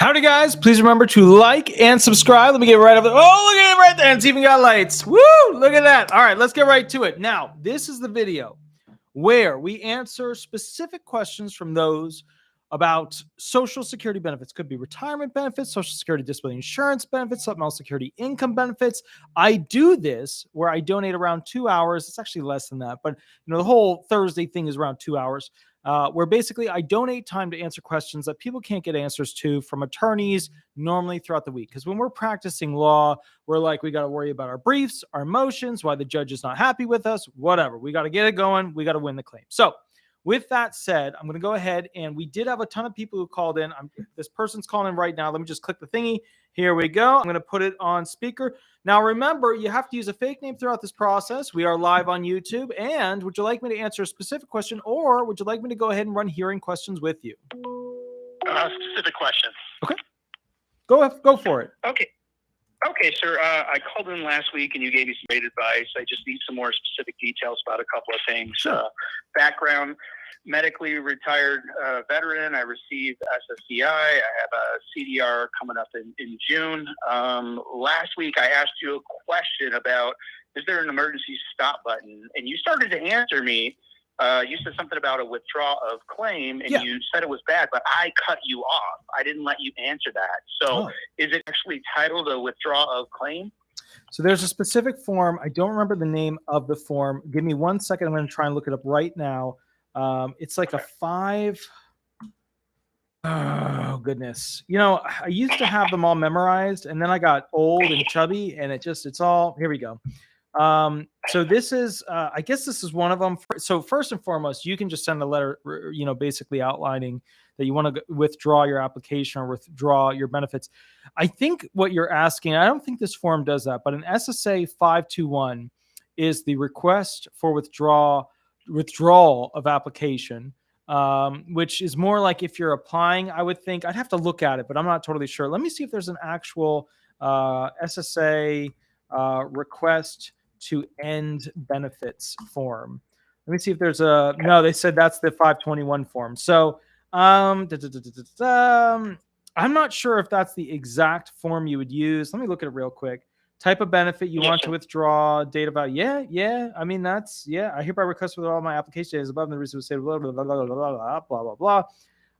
Howdy, guys. Please remember to like and subscribe. Let me get right over there. Oh, look at it right there. It's even got lights. Woo! Look at that. All right, let's get right to it. Now, this is the video where we answer specific questions from those about Social Security benefits. Could be retirement benefits, Social Security disability insurance benefits, supplemental security income benefits. I do this where I donate around 2 hours. It's actually less than that, but the whole Thursday thing is around 2 hours. Where basically I donate time to answer questions that people can't get answers to from attorneys normally throughout the week. Because when we're practicing law, we're like, we got to worry about our briefs, our motions, why the judge is not happy with us, whatever. We got to get it going. We got to win the claim. So with that said, I'm going to go ahead, and we did have a ton of people who called in. This person's calling in right now. Let me just click the thingy. Here we go. I'm going to put it on speaker. Now, remember, you have to use a fake name throughout this process. We are live on YouTube. And would you like me to answer a specific question, or would you like me to go ahead and run hearing questions with you? Specific question. Okay. Go for it. Okay, sir. I called in last week and you gave me some great advice. I just need some more specific details about a couple of things. Sure. Background, medically retired veteran. I received SSDI. I have a CDR coming up in June. Last week I asked you a question about, is there an emergency stop button? And you started to answer me. You said something about a withdrawal of claim, and you said it was bad, but I cut you off. I didn't let you answer that. So is it actually titled a withdrawal of claim? So there's a specific form. I don't remember the name of the form. Give me 1 second. I'm going to try and look it up right now. It's like a 5. Oh, goodness. I used to have them all memorized, and then I got old and chubby, and it's all, here we go. So this is, I guess this is one of them. So first and foremost, you can just send a letter, basically outlining that you want to withdraw your application or withdraw your benefits. I think what you're asking, I don't think this form does that, but an SSA 521 is the request for withdrawal of application, which is more like if you're applying, I would think. I'd have to look at it, but I'm not totally sure. Let me see if there's an actual SSA request to end benefits form. Let me see if there's no, they said that's the 521 form. So I'm not sure if that's the exact form you would use. Let me look at it real quick. Type of benefit you want to withdraw, date of value. Yeah. I mean, I hereby request with all my application is above the reason to say blah, blah, blah, blah, blah, blah, blah, blah.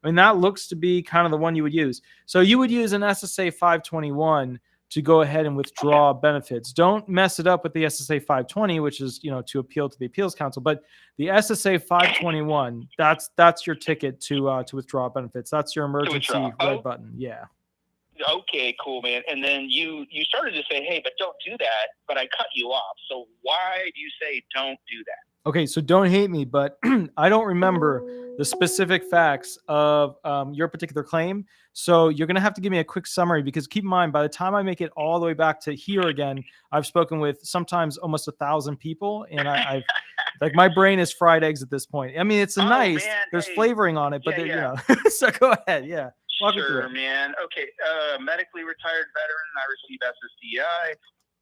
I mean, that looks to be kind of the one you would use. So you would use an SSA 521 to go ahead and withdraw benefits. Don't mess it up with the SSA 520, which is, to appeal to the appeals council. But the SSA 521, that's your ticket to withdraw benefits. That's your emergency red button. Yeah. Okay, cool, man. And then you started to say, hey, but don't do that. But I cut you off. So why do you say don't do that? Okay, so don't hate me, but I don't remember the specific facts of your particular claim. So you're going to have to give me a quick summary, because keep in mind, by the time I make it all the way back to here again, I've spoken with sometimes almost 1,000 people, and I've like, my brain is fried eggs at this point. I mean, it's nice. Man, there's flavoring on it, but so go ahead. Yeah. Sure, man. Okay. Medically retired veteran. I receive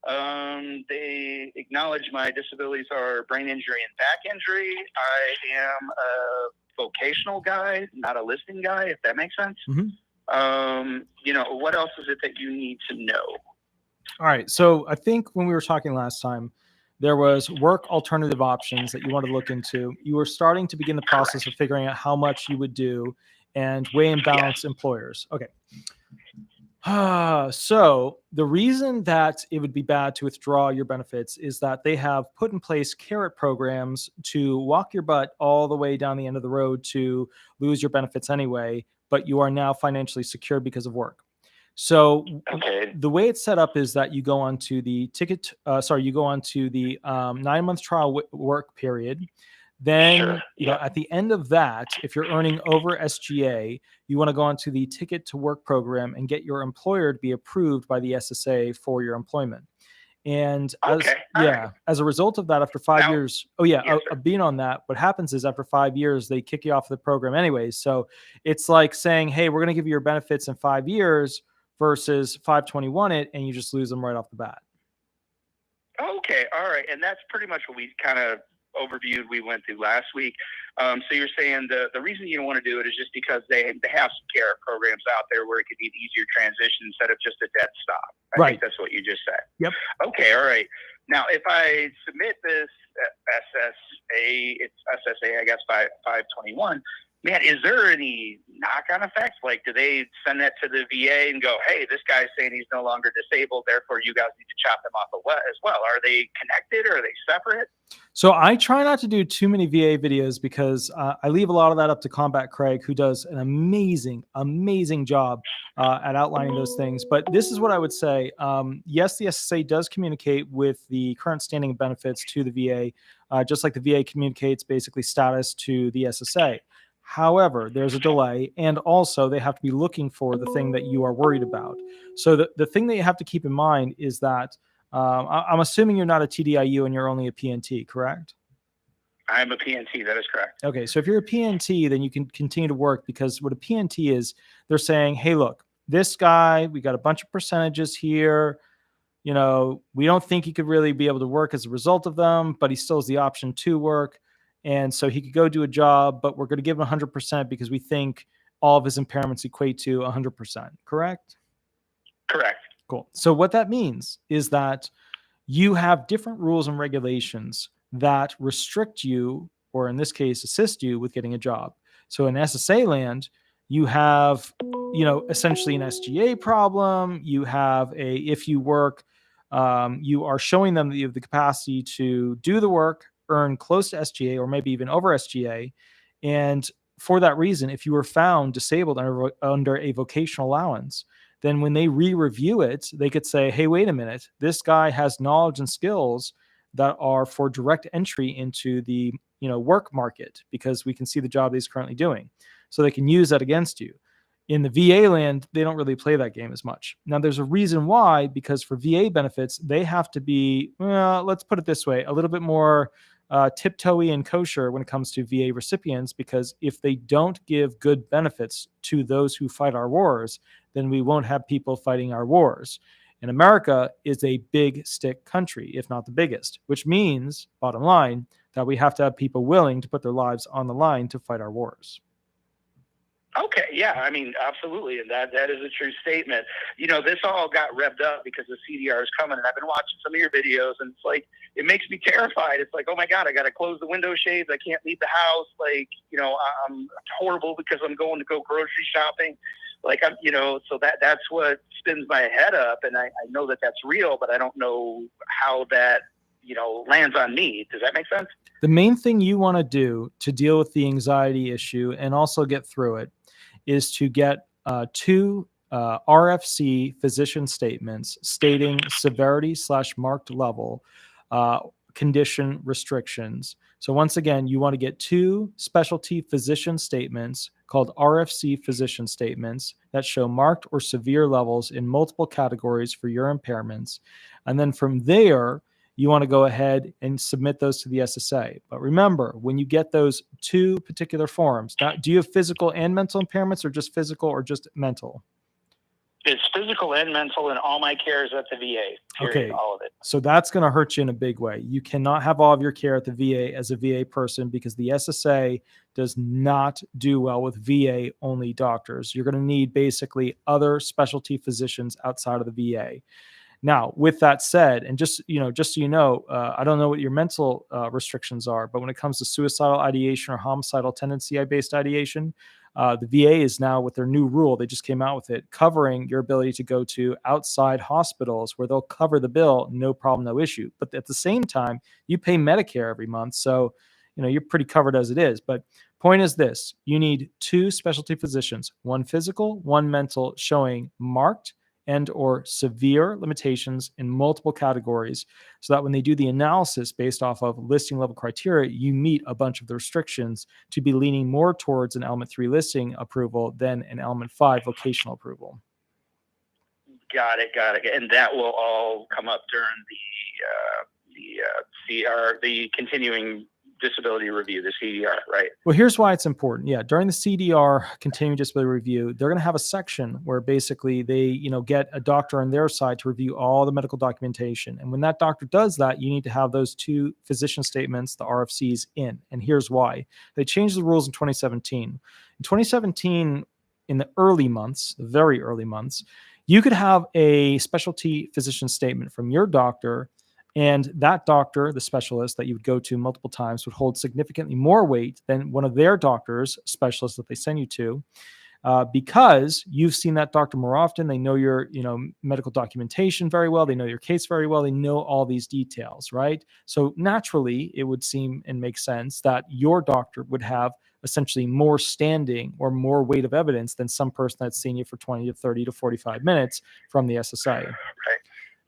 SSDI. They acknowledge my disabilities are brain injury and back injury. I am a vocational guy, not a listing guy, if that makes sense. Mm-hmm. What else is it that you need to know? All right. So I think when we were talking last time, there was work alternative options that you wanted to look into. You were starting to begin the process of figuring out how much you would do and weigh and balance employers. Okay. So the reason that it would be bad to withdraw your benefits is that they have put in place carrot programs to walk your butt all the way down the end of the road to lose your benefits anyway, but you are now financially secure because of work. So the way it's set up is that you go on to the 9-month trial work period. Then, at the end of that, if you're earning over SGA, you want to go on to the Ticket to Work program and get your employer to be approved by the SSA for your employment. And as a result of that, after 5 years, being on that, what happens is after 5 years, they kick you off the program anyways. So it's like saying, hey, we're going to give you your benefits in 5 years versus 521 it, and you just lose them right off the bat. Okay. All right. And that's pretty much what we kind of overviewed we went through last week. So you're saying the reason you don't want to do it is just because they have some care programs out there where it could be an easier transition instead of just a dead stop. I think that's what you just said. Yep. Okay. All right. Now, if I submit this SSA, it's SSA, I guess, 521. Man, is there any knock-on effects? Like, do they send that to the VA and go, hey, this guy's saying he's no longer disabled, therefore you guys need to chop him off as well? Are they connected or are they separate? So I try not to do too many VA videos because I leave a lot of that up to Combat Craig, who does an amazing, amazing job at outlining those things. But this is what I would say. Yes, the SSA does communicate with the current standing of benefits to the VA, just like the VA communicates basically status to the SSA. However, there's a delay, and also they have to be looking for the thing that you are worried about. So the thing that you have to keep in mind is that I'm assuming you're not a TDIU and you're only a PNT, correct? I'm a PNT. That is correct. Okay, so if you're a PNT, then you can continue to work, because what a PNT is, they're saying, hey, look, this guy, we got a bunch of percentages here. You know, we don't think he could really be able to work as a result of them, but he still has the option to work. And so he could go do a job, but we're going to give him 100% because we think all of his impairments equate to 100%. Correct? Correct. Cool. So what that means is that you have different rules and regulations that restrict you, or in this case, assist you with getting a job. So in SSA land, you have, essentially an SGA problem. You have if you work, you are showing them that you have the capacity to do the work, earn close to SGA or maybe even over SGA. And for that reason, if you were found disabled under a vocational allowance, then when they re-review it, they could say, hey, wait a minute, this guy has knowledge and skills that are for direct entry into the work market, because we can see the job he's currently doing. So they can use that against you. In the VA land, they don't really play that game as much. Now, there's a reason why, because for VA benefits, they have to be, let's put it this way, a little bit more tiptoey and kosher when it comes to VA recipients, because if they don't give good benefits to those who fight our wars, then we won't have people fighting our wars. And America is a big stick country, if not the biggest, which means, bottom line, that we have to have people willing to put their lives on the line to fight our wars. Okay, yeah, I mean, absolutely, and that is a true statement. This all got revved up because the CDR is coming, and I've been watching some of your videos, and it's like, it makes me terrified. It's like, oh my God, I got to close the window shades. I can't leave the house. Like, I'm horrible because I'm going to go grocery shopping. Like, so that's what spins my head up, and I know that that's real, but I don't know how that, lands on me. Does that make sense? The main thing you want to do to deal with the anxiety issue and also get through it is to get two RFC physician statements stating severity/marked level condition restrictions. So once again, you want to get two specialty physician statements called RFC physician statements that show marked or severe levels in multiple categories for your impairments. And then from there, you want to go ahead and submit those to the SSA. But remember, when you get those two particular forms, now, do you have physical and mental impairments, or just physical or just mental? It's physical and mental, and all my care is at the VA. Period, okay. All of it. So that's going to hurt you in a big way. You cannot have all of your care at the VA as a VA person, because the SSA does not do well with VA-only doctors. You're going to need basically other specialty physicians outside of the VA. Now, with that said, and just so you know, I don't know what your mental restrictions are, but when it comes to suicidal ideation or homicidal tendency-based ideation, the VA is now, with their new rule, they just came out with it, covering your ability to go to outside hospitals where they'll cover the bill, no problem, no issue. But at the same time, you pay Medicare every month, so you're pretty covered as it is. But point is this: you need two specialty physicians, one physical, one mental, showing marked and or severe limitations in multiple categories, so that when they do the analysis based off of listing level criteria, you meet a bunch of the restrictions to be leaning more towards an element 3 listing approval than an element 5 vocational approval. Got it. And that will all come up during the continuing disability review, the CDR, right? Well, here's why it's important. Yeah, during the CDR, continuing disability review, they're going to have a section where basically they, get a doctor on their side to review all the medical documentation. And when that doctor does that, you need to have those 2 physician statements, the RFCs, in. And here's why. They changed the rules in 2017. In 2017, in the early months, the very early months, you could have a specialty physician statement from your doctor, and that doctor, the specialist that you would go to multiple times, would hold significantly more weight than one of their doctors, specialists that they send you to, because you've seen that doctor more often. They know your, medical documentation very well. They know your case very well. They know all these details, right? So naturally, it would seem and make sense that your doctor would have essentially more standing or more weight of evidence than some person that's seen you for 20 to 30 to 45 minutes from the SSI. Right.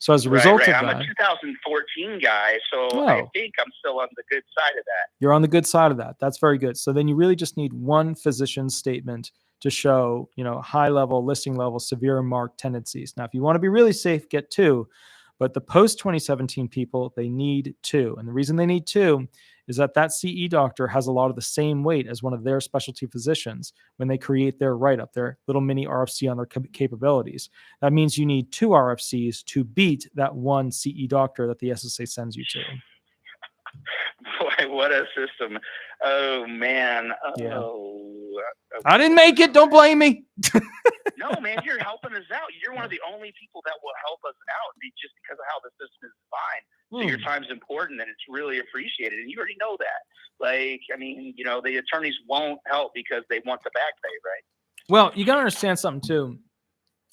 So as a result of I'm that, a 2014 guy, so I think I'm still on the good side of that. You're on the good side of that. That's very good. So then you really just need one physician's statement to show, high level, listing level, severe marked tendencies. Now, if you want to be really safe, get 2. But the post 2017 people, they need 2. And the reason they need 2 is that CE doctor has a lot of the same weight as one of their specialty physicians when they create their write-up, their little mini RFC on their capabilities. That means you need 2 RFCs to beat that one CE doctor that the SSA sends you to. Boy, what a system. Oh, man. Yeah. Oh, I didn't make it. Don't blame me. No, man, you're helping us out. You're one of the only people that will help us out just because of how the system is designed. So your time's important, and it's really appreciated. And you already know that. The attorneys won't help because they want the back pay, right? Well, you got to understand something, too.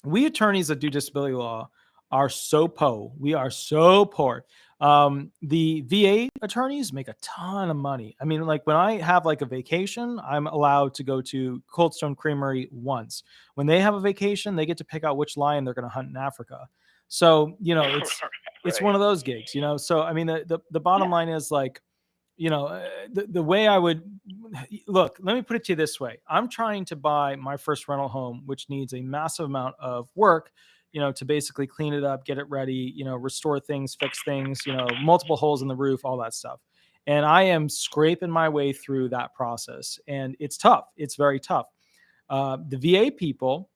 We attorneys that do disability law are so poor. We are so poor. The VA attorneys make a ton of money. I mean, like when I have like a vacation, I'm allowed to go to Cold Stone Creamery once. When they have a vacation, they get to pick out which lion they're going to hunt in Africa. So, it's one of those gigs, So, I mean, the bottom line is like, the way I would look, let me put it to you this way. I'm trying to buy my first rental home, which needs a massive amount of work, to basically clean it up, get it ready, restore things, fix things, multiple holes in the roof, all that stuff. And I am scraping my way through that process. And it's tough. It's very tough. The VA people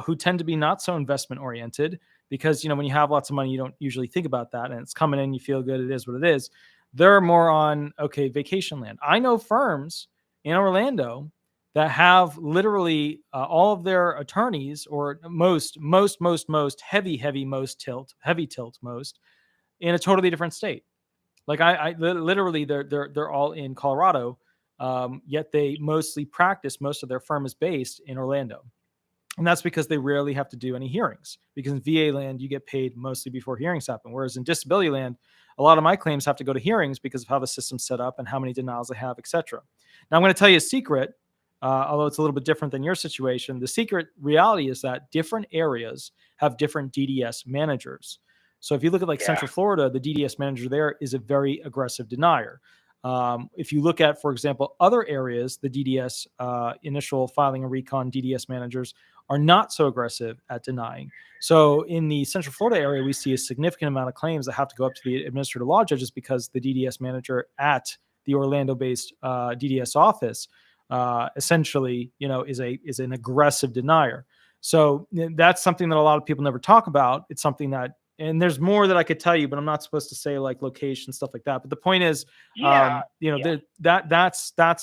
who tend to be not so investment oriented, because, when you have lots of money, you don't usually think about that. And it's coming in, you feel good. It is what it is. They're more on, okay, vacation land. I know firms in Orlando that have literally all of their attorneys, or most heavy tilt most in a totally different state. Like I literally they're all in Colorado, yet they mostly practice. Most of their firm is based in Orlando. And that's because they rarely have to do any hearings, because in VA land, you get paid mostly before hearings happen. Whereas in disability land, a lot of my claims have to go to hearings because of how the system's set up and how many denials they have, et cetera. Now, I'm going to tell you a secret, although it's a little bit different than your situation. The secret reality is that different areas have different DDS managers. So if you look at Central Florida, the DDS manager there is a very aggressive denier. If you look at, for example, other areas, the DDS initial filing and recon DDS managers are not so aggressive at denying. So in the Central Florida area, we see a significant amount of claims that have to go up to the administrative law judges because the DDS manager at the Orlando-based DDS office essentially, is an aggressive denier. So that's something that a lot of people never talk about. It's something that, and there's more that I could tell you, but I'm not supposed to say like location, stuff like that. But the point is, that's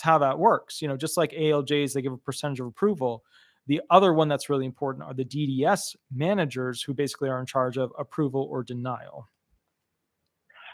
how that works. Just like ALJs, they give a percentage of approval. The other one that's really important are the DDS managers, who basically are in charge of approval or denial.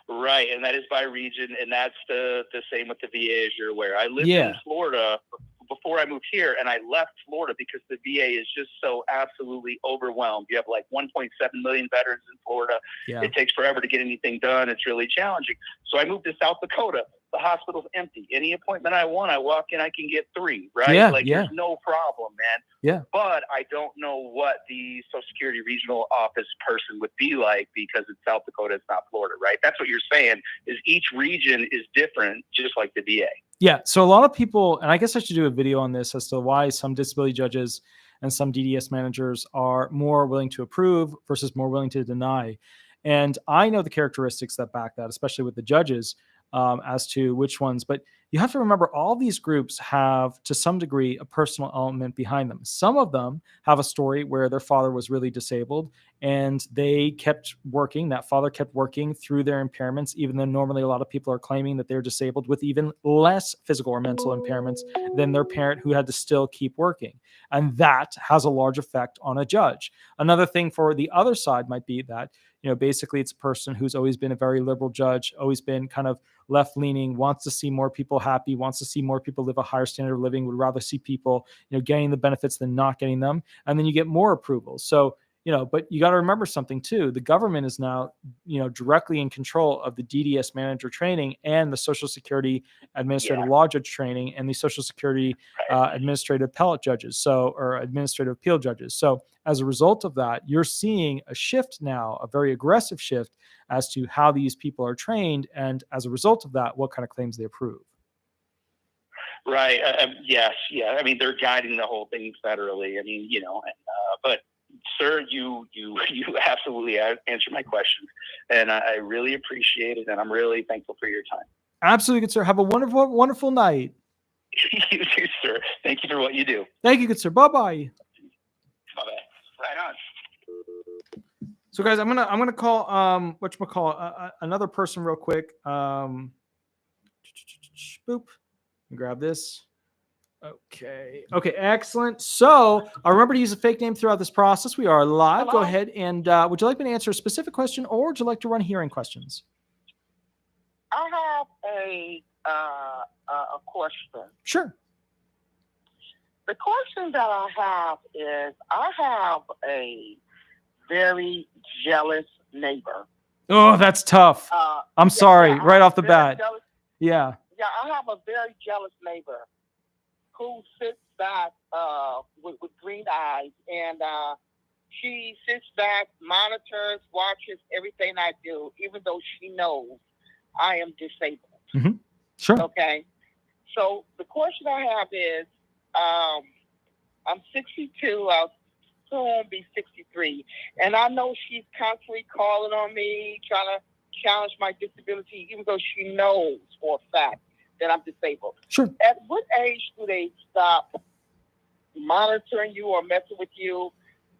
Right, and that is by region, and that's the same with the VA, as you're aware. I lived in Florida before I moved here, and I left Florida because the VA is just so absolutely overwhelmed. You have like 1.7 million veterans in Florida. Yeah. It takes forever to get anything done. It's really challenging. So I moved to South Dakota. The hospital's empty. Any appointment I want, I walk in, I can get 3, right? There's no problem, man. Yeah. But I don't know what the Social Security regional office person would be like, because it's South Dakota, it's not Florida, right? That's what you're saying, is each region is different, just like the VA. Yeah. So a lot of people, and I guess I should do a video on this as to why some disability judges and some DDS managers are more willing to approve versus more willing to deny. And I know the characteristics that back that, especially with the judges, as to which ones. But you have to remember all these groups have, to some degree, a personal element behind them. Some of them have a story where their father was really disabled and they kept working. That father kept working through their impairments, even though normally a lot of people are claiming that they're disabled with even less physical or mental impairments than their parent who had to still keep working. And that has a large effect on a judge. Another thing for the other side might be that, basically it's a person who's always been a very liberal judge, always been kind of left leaning, wants to see more people happy, wants to see more people live a higher standard of living, would rather see people, getting the benefits than not getting them. And then you get more approvals. So, but you got to remember something too. The government is now, directly in control of the DDS manager training and the Social Security administrative law judge training and the Social Security administrative appellate judges, or administrative appeal judges. So as a result of that, you're seeing a shift now, a very aggressive shift as to how these people are trained. And as a result of that, what kind of claims they approve. Right. Yes. Yeah. I mean, they're guiding the whole thing federally. I mean, but sir, you absolutely answered my question, and I really appreciate it, and I'm really thankful for your time. Absolutely, good sir. Have a wonderful, wonderful night. You too, sir. Thank you for what you do. Thank you, good sir. Bye-bye. Bye-bye. Right on. So, guys, I'm gonna call another person real quick. Boop. Grab this. Okay, excellent. So I remember to use a fake name throughout this process. We are live. Hello. Go ahead and would you like me to answer a specific question, or would you like to run hearing questions? I have a question. Sure. The question that I have is, I have a very jealous neighbor. Oh, that's tough. I'm sorry, right off the bat. Jealous, yeah, I have a very jealous neighbor who sits back with green eyes, and she sits back, monitors, watches everything I do, even though she knows I am disabled. Mm-hmm. Sure. Okay. So the question I have is, I'm 62. I'll soon be 63, and I know she's constantly calling on me, trying to challenge my disability, even though she knows for a fact that I'm disabled. Sure. At what age do they stop monitoring you or messing with you?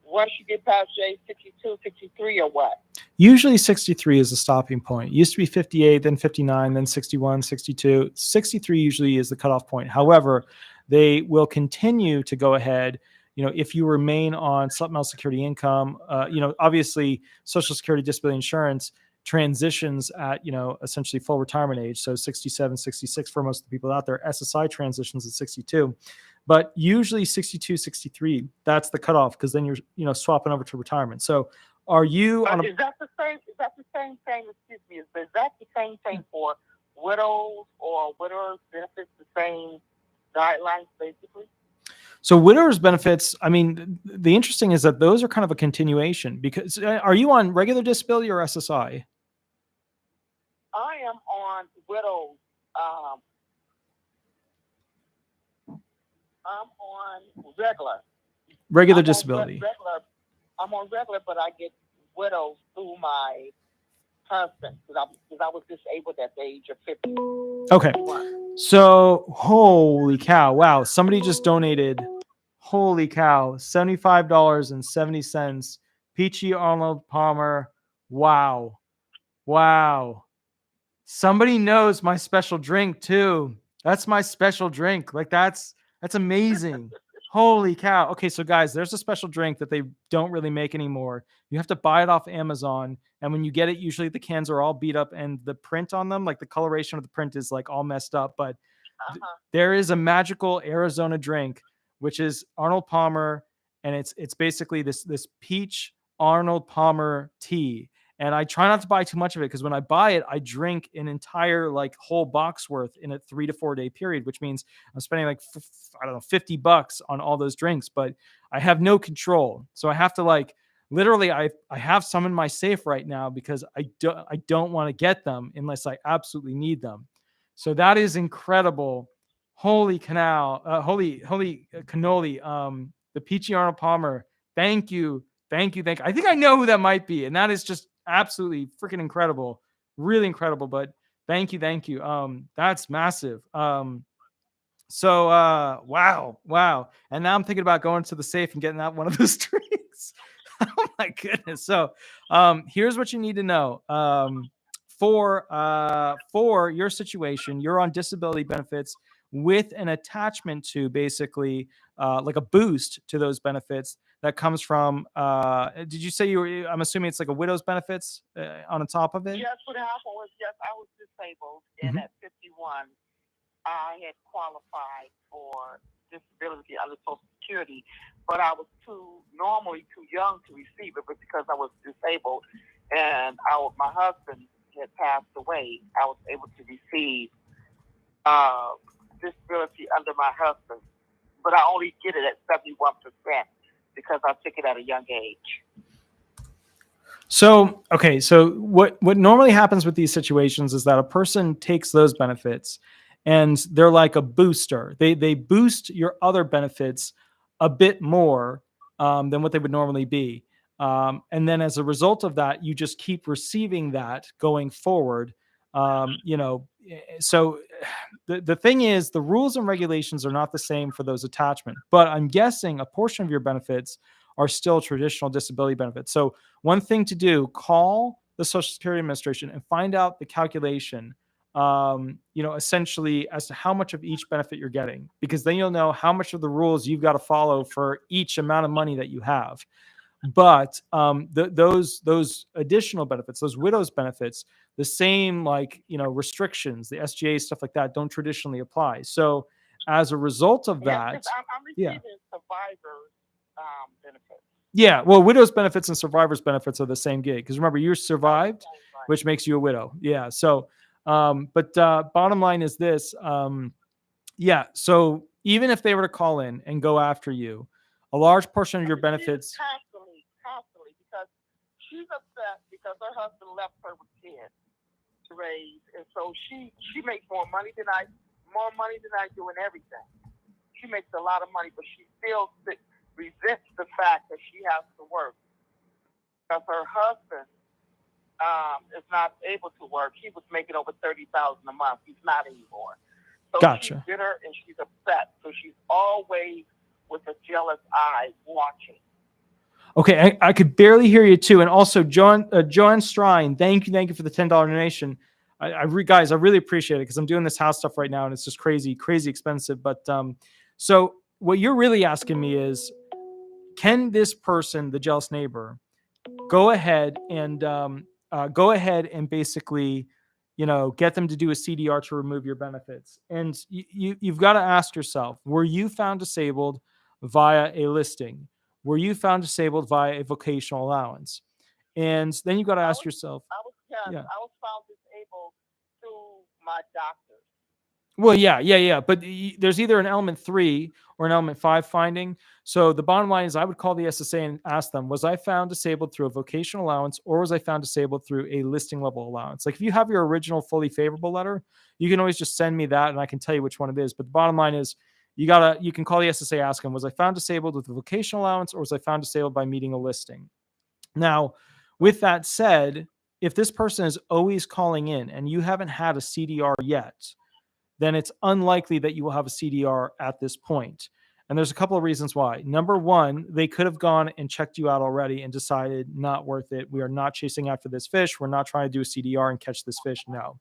Once you get past age 62, 63, or what? Usually 63 is the stopping point. It used to be 58, then 59, then 61, 62. 63 usually is the cutoff point. However, they will continue to go ahead. If you remain on supplemental security income, obviously Social Security disability insurance transitions at, essentially full retirement age. So 67, 66 for most of the people out there. SSI transitions at 62. But usually 62, 63, that's the cutoff, because then you're, swapping over to retirement. So are you on is that the same thing, excuse me, is that the same thing for widows or widowers benefits, the same guidelines basically? So widowers benefits, I mean, the interesting is that those are kind of a continuation, because are you on regular disability or SSI? I am on widows. I'm on regular disability. I'm on regular, but I get widows through my husband, because I was disabled at the age of 50. Okay. So, holy cow. Wow. Somebody just donated, holy cow, $75.70. Peachy Arnold Palmer. Wow. Somebody knows my special drink too. That's my special drink. Like that's amazing. Holy cow. Okay, so guys, there's a special drink that they don't really make anymore. You have to buy it off Amazon. And when you get it, usually the cans are all beat up and the print on them, like the coloration of the print is like all messed up. But there is a magical Arizona drink, which is Arnold Palmer. And it's basically this peach Arnold Palmer tea. And I try not to buy too much of it, because when I buy it, I drink an entire like whole box worth in a 3 to 4 day period, which means I'm spending like, $50 on all those drinks, but I have no control. So I have to like, literally, I have some in my safe right now because I don't want to get them unless I absolutely need them. So that is incredible. Holy cannoli, the Peachy Arnold Palmer. Thank you. I think I know who that might be. And that is just absolutely freaking incredible. Really incredible. But Thank you. That's massive. So wow. And now I'm thinking about going to the safe and getting out one of those drinks. Oh my goodness. So here's what you need to know. For your situation, you're on disability benefits with an attachment to basically like a boost to those benefits that comes from did you say you were, I'm assuming it's like a widow's benefits on the top of it? Yes, what happened was, yes, I was disabled, and at 51, I had qualified for disability under Social Security, but I was normally too young to receive it, but because I was disabled and my husband had passed away, I was able to receive disability under my husband, but I only get it at 71% because I took it at a young age. So, okay. So what normally happens with these situations is that a person takes those benefits and they're like a booster. They boost your other benefits a bit more than what they would normally be. And then as a result of that, you just keep receiving that going forward. So the thing is, the rules and regulations are not the same for those attachments, but I'm guessing a portion of your benefits are still traditional disability benefits. So one thing to do, call the Social Security Administration and find out the calculation, essentially as to how much of each benefit you're getting, because then you'll know how much of the rules you've got to follow for each amount of money that you have. But those additional benefits, those widows benefits, the same restrictions, the SGA stuff like that, don't traditionally apply. So as a result of that, I'm receiving survivors benefits. Yeah, well, widows benefits and survivors benefits are the same gig, because remember, you survived, which makes you a widow. Yeah. So, but bottom line is this. So even if they were to call in and go after you, a large portion of your benefits. Constantly, because she's upset because her husband left her with kids to raise, and so she makes more money than I do in everything. She makes a lot of money, but she still resents the fact that she has to work because her husband is not able to work. He was making over $30,000 a month. He's not anymore. So Gotcha. She's bitter and she's upset. So she's always with a jealous eye watching. Okay, I could barely hear you too. And also, Joan Strine, thank you for the $10 donation. Guys, I really appreciate it because I'm doing this house stuff right now and it's just crazy expensive. But so what you're really asking me is, can this person, the jealous neighbor, go ahead and basically, get them to do a CDR to remove your benefits? And you've got to ask yourself, were you found disabled via a listing? Were you found disabled via a vocational allowance? And then you've got to ask yourself. I was found disabled through my doctor. Well, yeah. But there's either an element 3 or an element 5 finding. So the bottom line is, I would call the SSA and ask them, was I found disabled through a vocational allowance, or was I found disabled through a listing level allowance? Like if you have your original fully favorable letter, you can always just send me that and I can tell you which one it is. But the bottom line is, you can call the SSA, ask them, was I found disabled with a vocational allowance, or was I found disabled by meeting a listing? Now, with that said, if this person is always calling in and you haven't had a CDR yet, then it's unlikely that you will have a CDR at this point. And there's a couple of reasons why. Number one, they could have gone and checked you out already and decided not worth it. We are not chasing after this fish. We're not trying to do a CDR and catch this fish. No.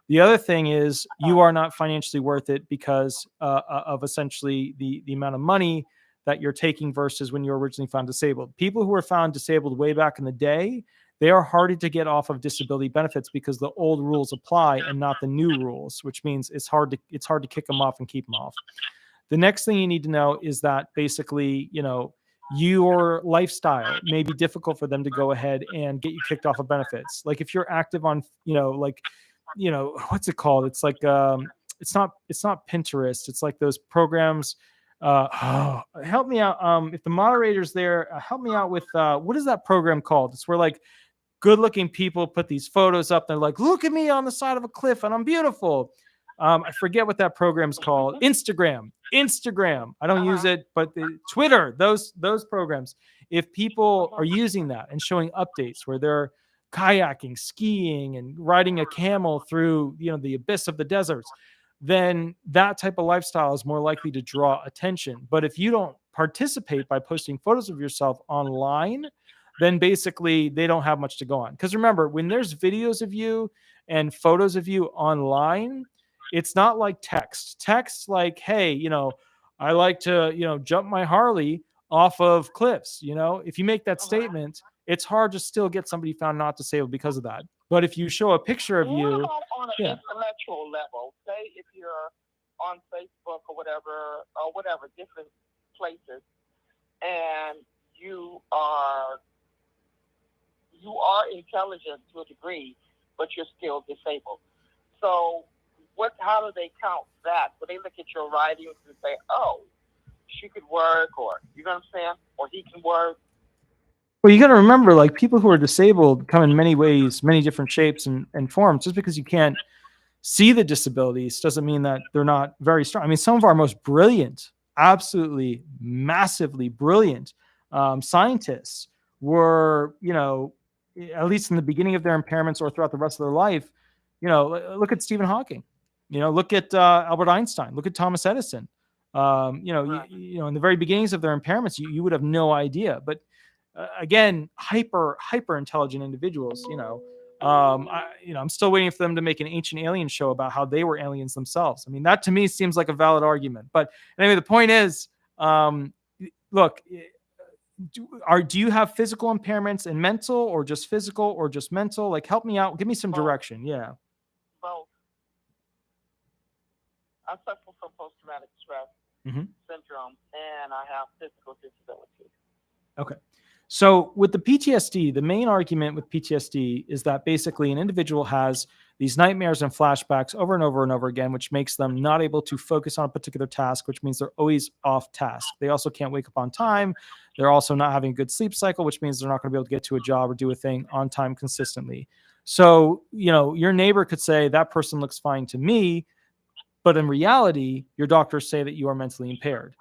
The other thing is, you are not financially worth it because of essentially the amount of money that you're taking versus when you were originally found disabled. People who were found disabled way back in the day, they are harder to get off of disability benefits because the old rules apply and not the new rules, which means it's hard to kick them off and keep them off. The next thing you need to know is that basically, your lifestyle may be difficult for them to go ahead and get you kicked off of benefits. Like if you're active on, what's it called? It's like, it's not Pinterest. It's like those programs. Help me out. If the moderator's there, help me out with, what is that program called? It's where like good looking people put these photos up. They're like, look at me on the side of a cliff and I'm beautiful. I forget what that program's called. Instagram. I don't use it, but Twitter, those programs. If people are using that and showing updates where they're kayaking, skiing, and riding a camel through, the abyss of the deserts, then that type of lifestyle is more likely to draw attention. But if you don't participate by posting photos of yourself online, then basically they don't have much to go on. Because remember, when there's videos of you and photos of you online, it's not like text. Text like, hey, I like to, jump my Harley off of cliffs. If you make that statement, it's hard to still get somebody found not disabled because of that. But if you show a picture of you, what about on an intellectual level? Say if you're on Facebook or whatever, different places, and you are intelligent to a degree, but you're still disabled. So how do they count that? So they look at your writings and say, oh, she could work, or you know what I'm saying, or he can work. Well, you got to remember, like, people who are disabled come in many ways, many different shapes and forms. Just because you can't see the disabilities doesn't mean that they're not very strong. I mean, some of our most brilliant, absolutely massively brilliant scientists were, at least in the beginning of their impairments or throughout the rest of their life, look at Stephen Hawking, look at Albert Einstein, look at Thomas Edison. In the very beginnings of their impairments, you would have no idea. But again, hyper intelligent individuals, I'm still waiting for them to make an Ancient Alien show about how they were aliens themselves. I mean, that to me seems like a valid argument. But anyway, the point is, look, do you have physical impairments and mental, or just physical, or just mental? Like, help me out. Give me some direction. Yeah. Both. I suffer from post-traumatic stress syndrome, and I have physical disability. Okay. So with the PTSD, the main argument with PTSD is that basically an individual has these nightmares and flashbacks over and over and over again, which makes them not able to focus on a particular task, which means they're always off task. They also can't wake up on time. They're also not having a good sleep cycle, which means they're not going to be able to get to a job or do a thing on time consistently. So, your neighbor could say that person looks fine to me, but in reality, your doctors say that you are mentally impaired.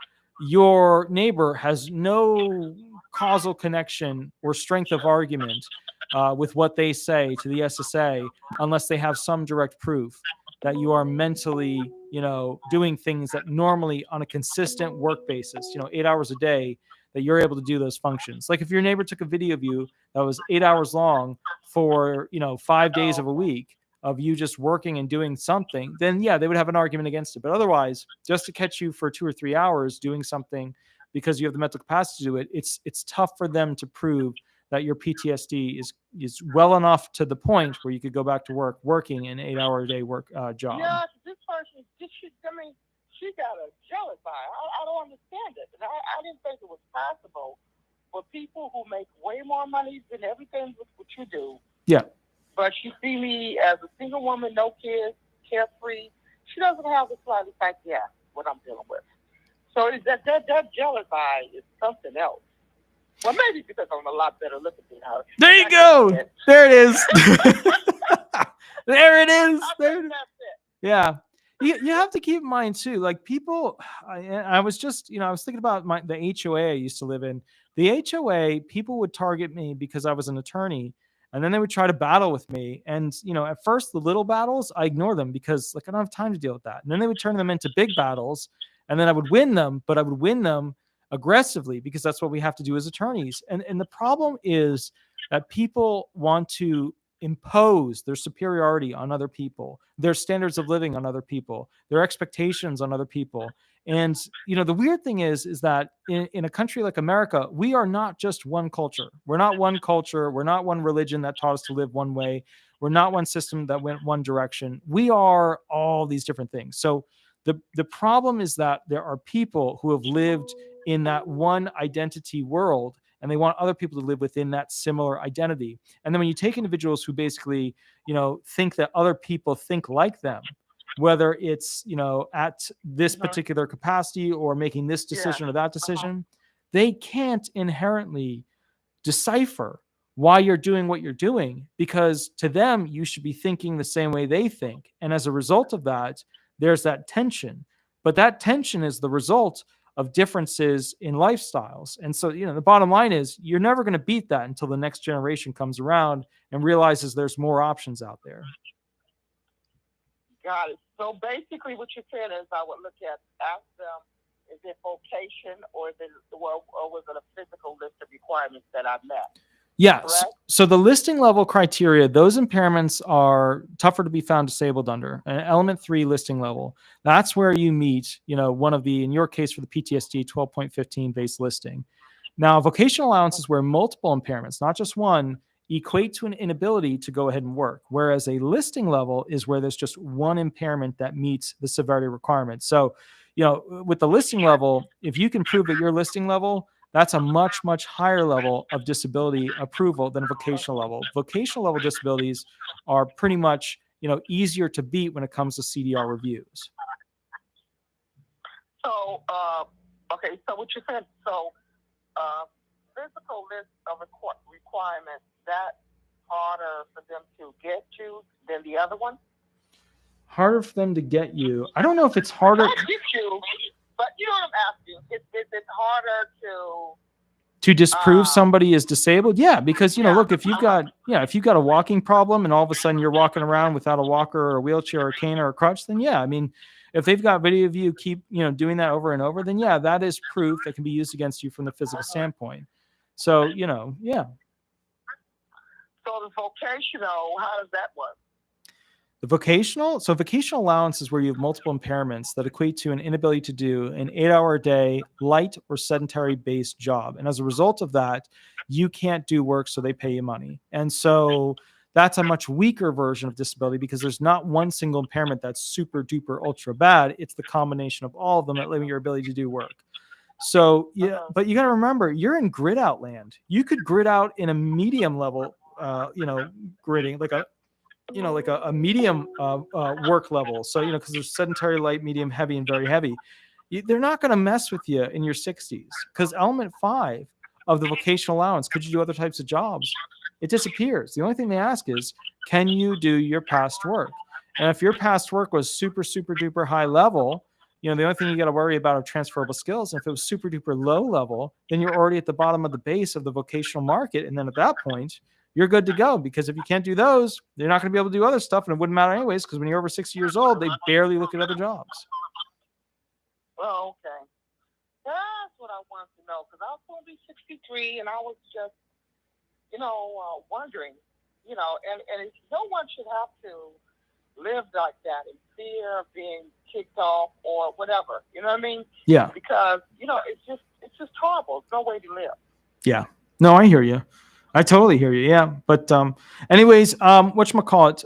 Your neighbor has no causal connection or strength of argument with what they say to the SSA unless they have some direct proof that you are mentally, doing things that normally on a consistent work basis, 8 hours a day, that you're able to do those functions. Like if your neighbor took a video of you that was 8 hours long for, 5 days of a week of you just working and doing something, then yeah, they would have an argument against it. But otherwise, just to catch you for 2 or 3 hours doing something because you have the mental capacity to do it, it's tough for them to prove that your PTSD is well enough to the point where you could go back to work working an 8 hour a day work job. Yeah, this person, she got a jealous eye. I don't understand it. And I didn't think it was possible for people who make way more money than everything with what you do. Yeah. But she see me as a single woman, no kids, carefree. She doesn't have the slightest idea what I'm dealing with. So that jealous eye is something else. Well, maybe because I'm a lot better looking than her. There you go. There it is. There it is. There it is. Yeah. You have to keep in mind too, like people, I was just, I was thinking about the HOA I used to live in. The HOA, people would target me because I was an attorney, and then they would try to battle with me. And, at first the little battles, I ignore them because like I don't have time to deal with that. And then they would turn them into big battles, and then I would win them, but I would win them aggressively because that's what we have to do as attorneys. And the problem is that people want to impose their superiority on other people, their standards of living on other people, their expectations on other people. And, the weird thing is that in a country like America, we are not just one culture. We're not one culture. We're not one religion that taught us to live one way. We're not one system that went one direction. We are all these different things. So the problem is that there are people who have lived in that one identity world, and they want other people to live within that similar identity. And then when you take individuals who basically, think that other people think like them, whether it's, at this particular capacity or making this decision or that decision, they can't inherently decipher why you're doing what you're doing, because to them, you should be thinking the same way they think. And as a result of that, there's that tension. But that tension is the result of differences in lifestyles. And so, the bottom line is you're never going to beat that until the next generation comes around and realizes there's more options out there. Got it. So basically what you're saying is I would ask them, is it vocation or was it a physical list of requirements that I've met? Yes. Correct? So the listing level criteria, those impairments are tougher to be found disabled under an element 3 listing level. That's where you meet, one of the, in your case for the PTSD 12.15 base listing. Now, vocational allowance is where multiple impairments, not just one, equate to an inability to go ahead and work. Whereas a listing level is where there's just one impairment that meets the severity requirement. So, with the listing level, if you can prove at your listing level, that's a much, much higher level of disability approval than a vocational level. Vocational level disabilities are pretty much, easier to beat when it comes to CDR reviews. So, okay, so what you said, physical list of requirements, that's harder for them to get to than the other one? Harder for them to get you. I don't know if it's harder. Not get you, but you know what I'm asking. Is it harder to disprove somebody is disabled? Yeah, because look, if you've got a walking problem and all of a sudden you're walking around without a walker or a wheelchair or a cane or a crutch, then yeah, I mean, if they've got video of you keep doing that over and over, then yeah, that is proof that can be used against you from the physical standpoint. So yeah. So the vocational, how does that work? The vocational allowance is where you have multiple impairments that equate to an inability to do an 8-hour-a-day light or sedentary based job. And as a result of that, you can't do work, so they pay you money. And so that's a much weaker version of disability because there's not one single impairment that's super duper ultra bad. It's the combination of all of them that limit your ability to do work. So yeah, but you got to remember, you're in grid out land. You could grid out in a medium level, gridding, like a medium work level. So, because there's sedentary, light, medium, heavy, and very heavy. They're not going to mess with you in your 60s because element 5 of the vocational allowance, could you do other types of jobs? It disappears. The only thing they ask is, can you do your past work? And if your past work was super, super duper high level, the only thing you got to worry about are transferable skills. And if it was super duper low level, then you're already at the bottom of the base of the vocational market. And then at that point, you're good to go, because if you can't do those, they're not going to be able to do other stuff, and it wouldn't matter anyways, because when you're over 60 years old, they barely look at other jobs. Oh, okay. That's what I wanted to know, because I was going to be 63, and I was just, wondering, and no one should have to live like that in fear of being kicked off or whatever. You know what I mean? Yeah. Because, it's just horrible. It's no way to live. Yeah. No, I hear you. I totally hear you. Yeah. But anyways, whatchamacallit,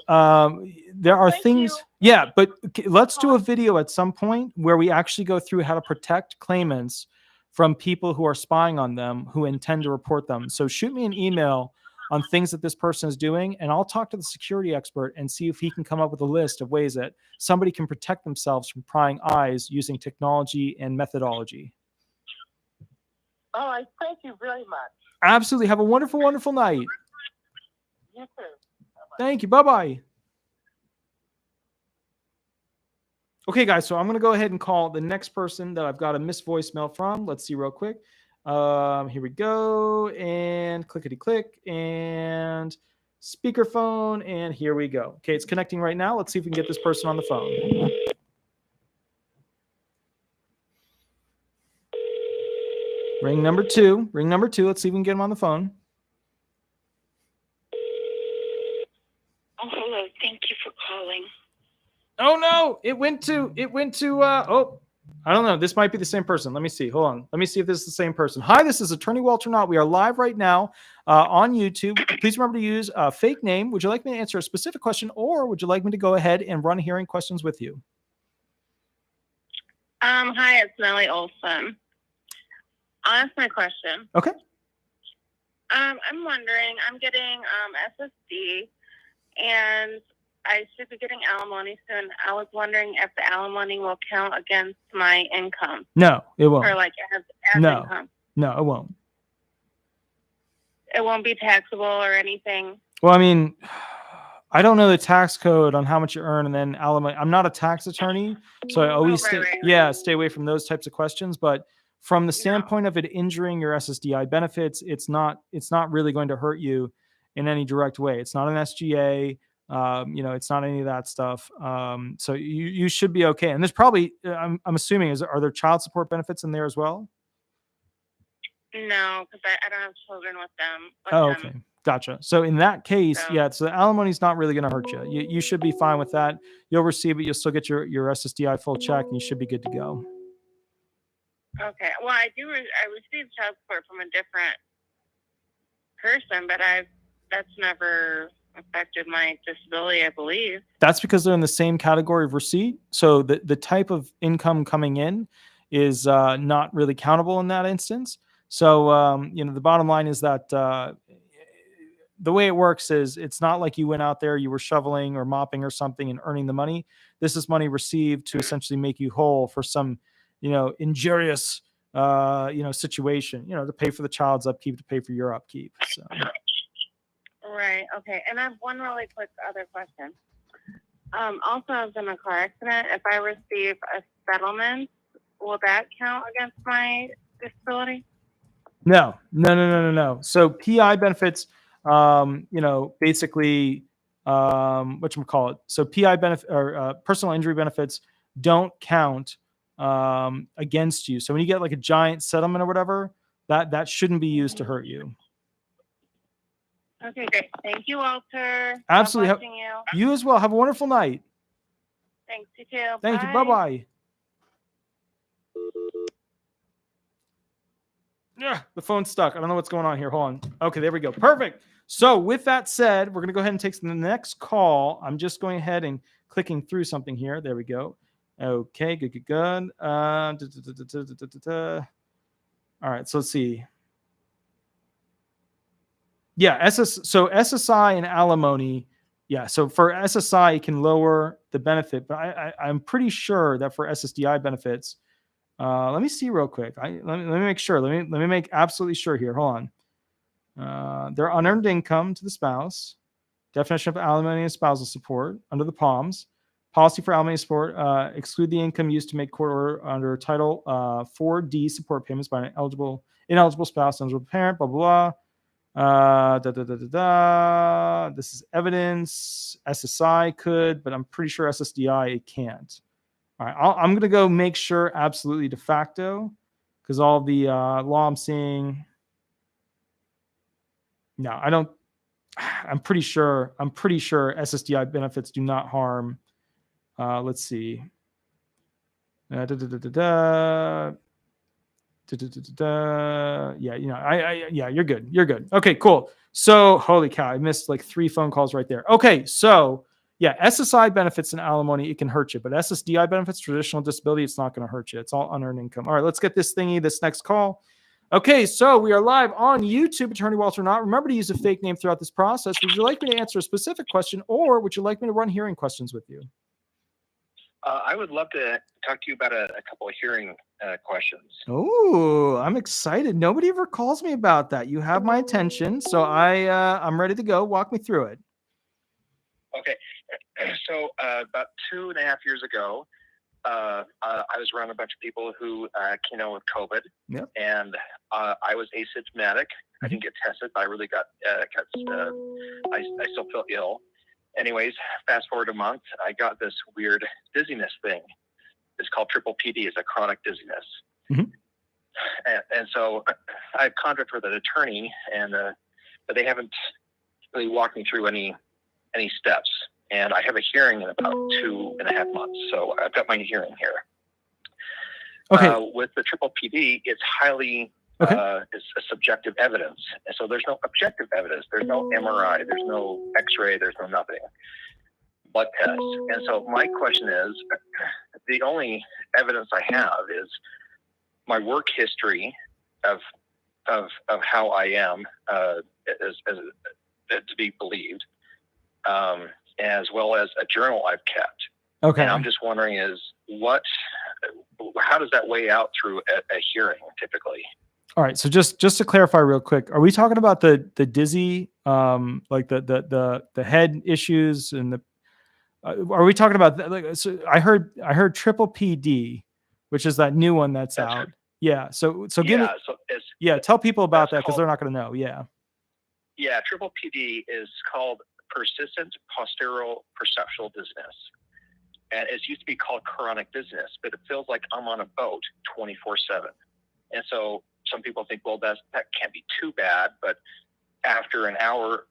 there are things. Yeah. But let's do a video at some point where we actually go through how to protect claimants from people who are spying on them, who intend to report them. So shoot me an email on things that this person is doing, and I'll talk to the security expert and see if he can come up with a list of ways that somebody can protect themselves from prying eyes using technology and methodology. All right. Thank you very much. Absolutely. Have a wonderful, wonderful night. You too. Bye-bye. Thank you. Bye-bye. Okay, guys, so I'm going to go ahead and call the next person that I've got a missed voicemail from. Let's see real quick. Here we go. And clickety-click. And speakerphone. And here we go. Okay, it's connecting right now. Let's see if we can get this person on the phone. Ring number two. Let's see if we can get him on the phone. Oh, hello. Thank you for calling. Oh no, it went to I don't know. This might be the same person. Let me see. Hold on. Let me see if this is the same person. Hi, this is Attorney Walter Hnot. We are live right now on YouTube. Please remember to use a fake name. Would you like me to answer a specific question, or would you like me to go ahead and run hearing questions with you? Hi, it's Nellie Olson. I'll ask my question. Okay. I'm wondering, I'm getting SSD, and I should be getting alimony soon. I was wondering if the alimony will count against my income. No, it won't. Or like as income. No, it won't. It won't be taxable or anything. Well, I mean, I don't know the tax code on how much you earn and then alimony. I'm not a tax attorney, so I always stay away from those types of questions. But from the standpoint of it injuring your SSDI benefits, it's not really going to hurt you in any direct way. It's not an SGA. It's not any of that stuff. So you should be okay. And there's probably, I'm assuming, are there child support benefits in there as well? No, because I don't have children with them. Okay. Gotcha. So in that case, so the alimony's not really going to hurt you. You should be fine with that. You'll receive it. You'll still get your SSDI full check, and you should be good to go. Okay. Well, I received child support from a different person, but that's never affected my disability, I believe. That's because they're in the same category of receipt. So the type of income coming in is not really countable in that instance. So, the bottom line is that the way it works is it's not like you went out there, you were shoveling or mopping or something and earning the money. This is money received to essentially make you whole for some, injurious, situation, to pay for the child's upkeep, to pay for your upkeep. So. Right. Okay. And I have one really quick other question. Also, I was in a car accident. If I receive a settlement, will that count against my disability? No. So PI benefits, basically, whatchamacallit. So PI benefit or personal injury benefits don't count against you. So when you get like a giant settlement or whatever, that shouldn't be used to hurt you. Okay, great. Thank you, Walter. Absolutely. You as well. Have a wonderful night. Thanks, you too. Thank you. Bye-bye. Yeah, the phone's stuck. I don't know what's going on here. Hold on. Okay, there we go. Perfect. So with that said, we're going to go ahead and take the next call. I'm just going ahead and clicking through something here. There we go. Okay, good. All right, so let's see. Yeah, so SSI and alimony. Yeah, so for SSI, it can lower the benefit, but I'm pretty sure that for SSDI benefits, let me see real quick. Let me make sure. Let me make absolutely sure here. Hold on. Their unearned income to the spouse. Definition of alimony and spousal support under the POMS. Policy for alimony support. Exclude the income used to make court order under Title 4D support payments by an ineligible spouse, ineligible parent. Blah blah blah. This is evidence. SSI could, but I'm pretty sure SSDI it can't. All right, I'm going to go make sure absolutely de facto because all the law I'm seeing. No, I don't. I'm pretty sure SSDI benefits do not harm. Let's see. Yeah, you're good. You're good. Okay, cool. So, holy cow, I missed like 3 phone calls right there. Okay, so yeah, SSI benefits and alimony, it can hurt you, but SSDI benefits, traditional disability, it's not going to hurt you. It's all unearned income. All right, let's get this next call. Okay, so we are live on YouTube, Attorney Walter Hnot. Remember to use a fake name throughout this process. Would you like me to answer a specific question, or would you like me to run hearing questions with you? I would love to talk to you about a couple of hearing questions. Oh, I'm excited. Nobody ever calls me about that. You have my attention, so I'm ready to go. Walk me through it. Okay, so about 2.5 years ago, I was around a bunch of people who came out with COVID, yep. And I was asymptomatic. I didn't get tested, but I really got I still felt ill. Anyways, fast forward a month, I got this weird dizziness thing. It's called triple PD. It's a chronic dizziness. Mm-hmm. And so I've contacted with an attorney, but they haven't really walked me through any steps. And I have a hearing in about 2.5 months. So I've got my hearing here. Okay. With the triple PD, it's highly it's a subjective evidence. And so there's no objective evidence. There's no MRI. There's no X-ray. There's no nothing. Blood tests. And so my question is, the only evidence I have is my work history of how I am as to be believed, as well as a journal I've kept. Okay. And I'm just wondering how does that weigh out through a hearing typically? All right. So just to clarify real quick, are we talking about the dizzy, like the head issues and are we talking about so I heard triple PD, which is that new one that's out. Right. Yeah. So give me, Yeah, so it's tell people about that's that because called they're not going to know. Yeah. yeah, triple PD is called persistent postural perceptual dizziness. And it used to be called chronic dizziness, but it feels like I'm on a boat 24/7. And so some people think, well, that can't be too bad, but after an hour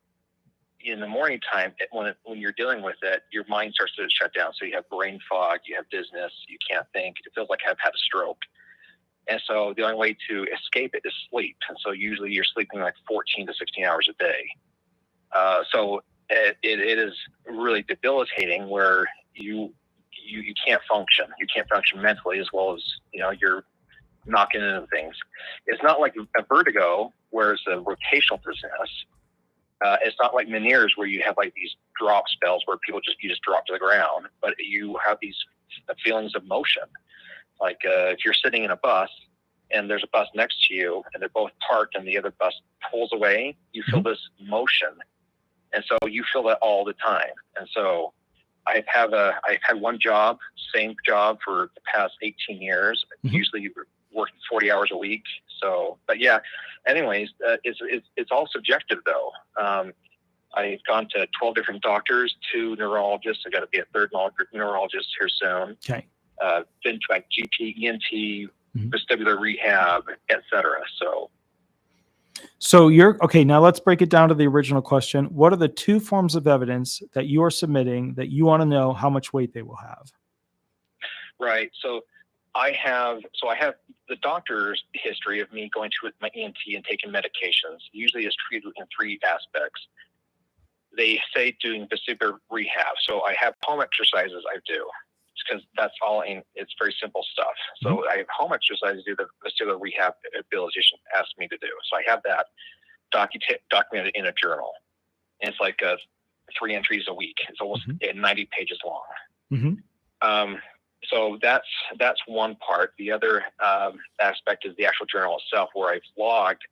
in the morning time, when you're dealing with it, your mind starts to shut down. So you have brain fog, you have dizziness, you can't think. It feels like I've had a stroke. And so the only way to escape it is sleep. And so usually you're sleeping like 14 to 16 hours a day. So it is really debilitating where you can't function. You can't function mentally as well as, you're knocking into things. It's not like a vertigo, where it's a rotational dizziness. It's not like Meniere's where you have like these drop spells where you just drop to the ground, but you have these feelings of motion. Like if you're sitting in a bus and there's a bus next to you and they're both parked and the other bus pulls away, you feel this motion. And so you feel that all the time. And so I've had one job, same job for the past 18 years, usually working 40 hours a week. So, but yeah, anyways, it's all subjective though. I've gone to 12 different doctors, 2 neurologists. I got to be a 3rd neurologist here soon. Okay. Been to like GP, ENT, vestibular rehab, etc. So you're okay. Now let's break it down to the original question. What are the 2 forms of evidence that you are submitting that you want to know how much weight they will have? Right. So I have the doctor's history of me going to my ENT and taking medications. Usually is treated in 3 aspects. They say doing vestibular rehab. So I have home exercises I do, because that's all it's very simple stuff. So I have home exercises to do the vestibular rehabilitation asked me to do. So I have that documented in a journal. And it's like 3 entries a week. It's almost 90 pages long. So that's one part. The other aspect is the actual journal itself, where I've logged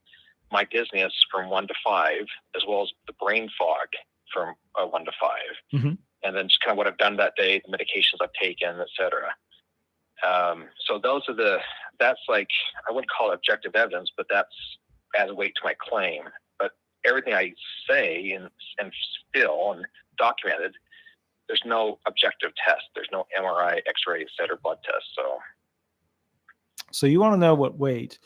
my dizziness from 1 to 5, as well as the brain fog from 1 to 5. And then just kind of what I've done that day, the medications I've taken, et cetera. So that's like, I wouldn't call it objective evidence, but that's adds weight to my claim. But everything I say and feel and documented, there's no objective test. There's no MRI, X-ray, et cetera, blood test. So you want to know what weight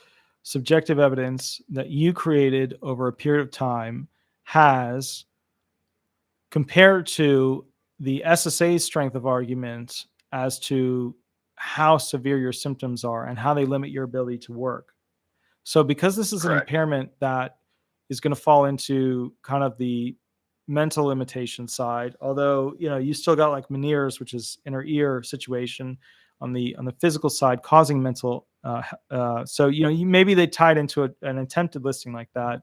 subjective evidence that you created over a period of time has compared to the SSA's strength of argument as to how severe your symptoms are and how they limit your ability to work. So because this is an impairment that is going to fall into kind of the mental limitation side, although, you still got like Meniere's, which is inner ear situation on the physical side causing mental. So, maybe they tied into an attempted listing like that.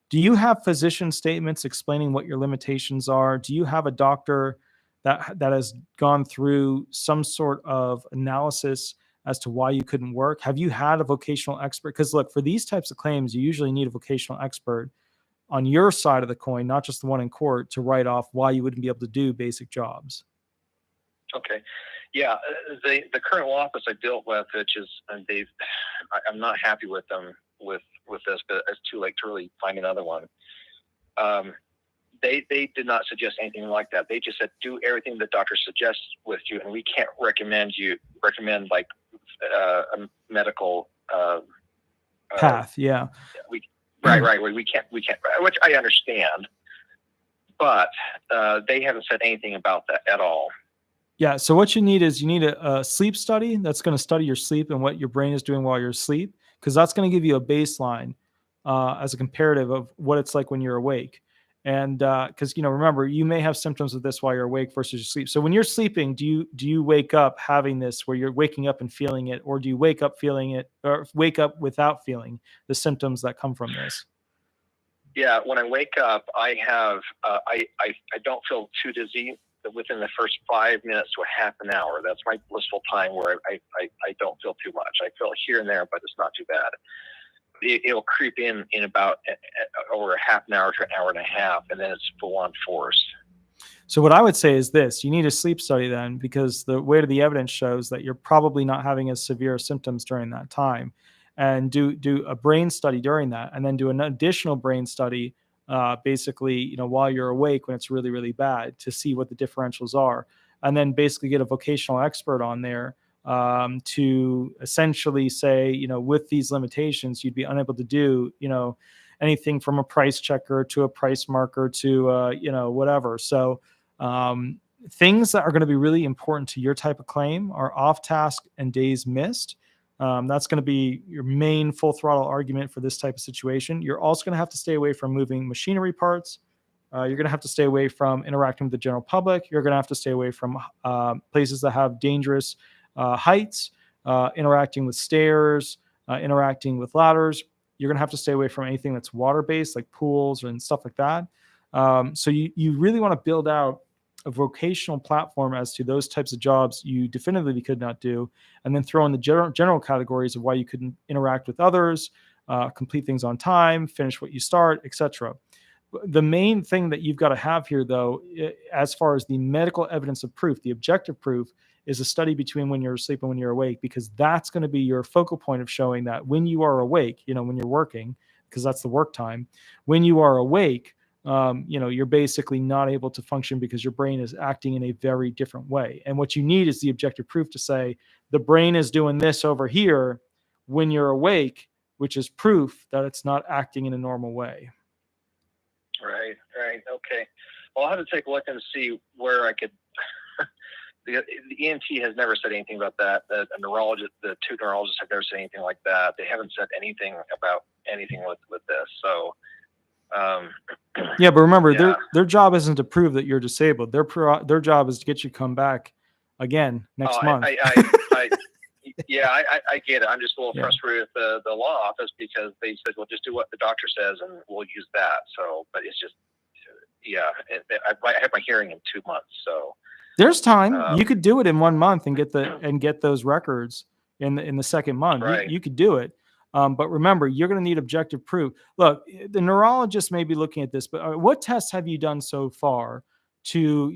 Do you have physician statements explaining what your limitations are? Do you have a doctor that has gone through some sort of analysis as to why you couldn't work? Have you had a vocational expert? Because look, for these types of claims, you usually need a vocational expert on your side of the coin, not just the one in court, to write off why you wouldn't be able to do basic jobs. Okay. Yeah. The current law office I dealt with, which is, I'm not happy with them with this, but it's too late to really find another one. They did not suggest anything like that. They just said, do everything the doctor suggests with you. And we can't recommend like a medical path. Yeah. Right. We can't, which I understand, but they haven't said anything about that at all. Yeah. So what you need is a sleep study that's going to study your sleep and what your brain is doing while you're asleep, because that's going to give you a baseline as a comparative of what it's like when you're awake. And because, remember, you may have symptoms of this while you're awake versus your sleep. So when you're sleeping, do you wake up having this where you're waking up and feeling it, or do you wake up feeling it, or wake up without feeling the symptoms that come from this? Yeah. When I wake up, I have, I don't feel too dizzy within the first 5 minutes to a half an hour. That's my blissful time where I don't feel too much. I feel here and there, but it's not too bad. It'll creep in about over a half an hour to an hour and a half, and then it's full on force. So what I would say is this: you need a sleep study then, because the weight of the evidence shows that you're probably not having as severe symptoms during that time. and do a brain study during that, and then do an additional brain study basically, while you're awake when it's really, really bad, to see what the differentials are. And then basically get a vocational expert on there to essentially say, with these limitations, you'd be unable to do, anything from a price checker to a price marker to, whatever. So things that are going to be really important to your type of claim are off task and days missed. That's going to be your main full throttle argument for this type of situation. You're also going to have to stay away from moving machinery parts. You're going to have to stay away from interacting with the general public. You're going to have to stay away from places that have dangerous heights, interacting with stairs, interacting with ladders. You're going to have to stay away from anything that's water-based, like pools and stuff like that. So you really want to build out a vocational platform as to those types of jobs you definitively could not do, and then throw in the general categories of why you couldn't interact with others, complete things on time, finish what you start, etc. The main thing that you've got to have here, though, as far as the medical evidence of proof, the objective proof, is a study between when you're asleep and when you're awake, because that's going to be your focal point of showing that when you are awake, when you're working, because that's the work time, when you are awake, you're basically not able to function because your brain is acting in a very different way. And what you need is the objective proof to say the brain is doing this over here when you're awake, which is proof that it's not acting in a normal way. Right. Okay. Well, I'll have to take a look and see where I could. The ENT has never said anything about that. The neurologist, the two neurologists have never said anything like that. They haven't said anything about anything with this. So. Yeah, but remember, their job isn't to prove that you're disabled. Their job is to get you to come back again next month. I get it. I'm just a little frustrated with the law office because they said, well, just do what the doctor says and we'll use that. So, but it's just, I have my hearing in 2 months. So there's time. You could do it in 1 month and get those records in the second month. Right. You could do it. But remember, you're going to need objective proof. Look, the neurologist may be looking at this, but what tests have you done so far to,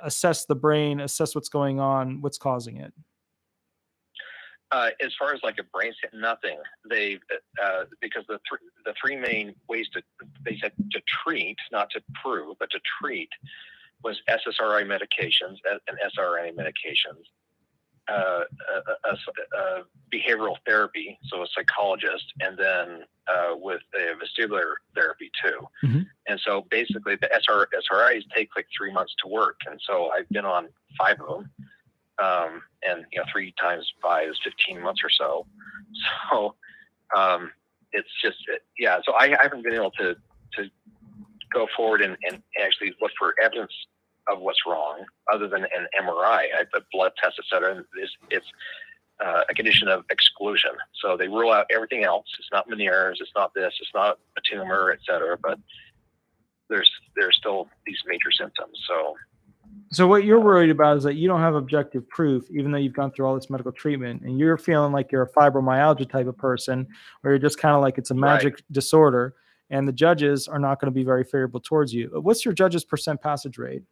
assess the brain, assess what's going on, what's causing it? As far as like a brain scan, nothing. They because the three main ways they said to treat, not to prove, but to treat, was SSRI medications and SRNA medications. Behavioral therapy, so a psychologist, and then with a vestibular therapy too. Mm-hmm. And so basically the SRIs take like 3 months to work. And so I've been on 5 of them. And 3 times 5 is 15 months or so. So it's just, so I haven't been able to go forward and actually look for evidence of what's wrong other than an MRI, a blood test, et cetera. It's a condition of exclusion. So they rule out everything else. It's not Meniere's, it's not this, it's not a tumor, et cetera, but there's still these major symptoms. So what you're worried about is that you don't have objective proof, even though you've gone through all this medical treatment, and you're feeling like you're a fibromyalgia type of person, or you're just kind of like it's a magic disorder, and the judges are not going to be very favorable towards you. What's your judge's percent passage rate?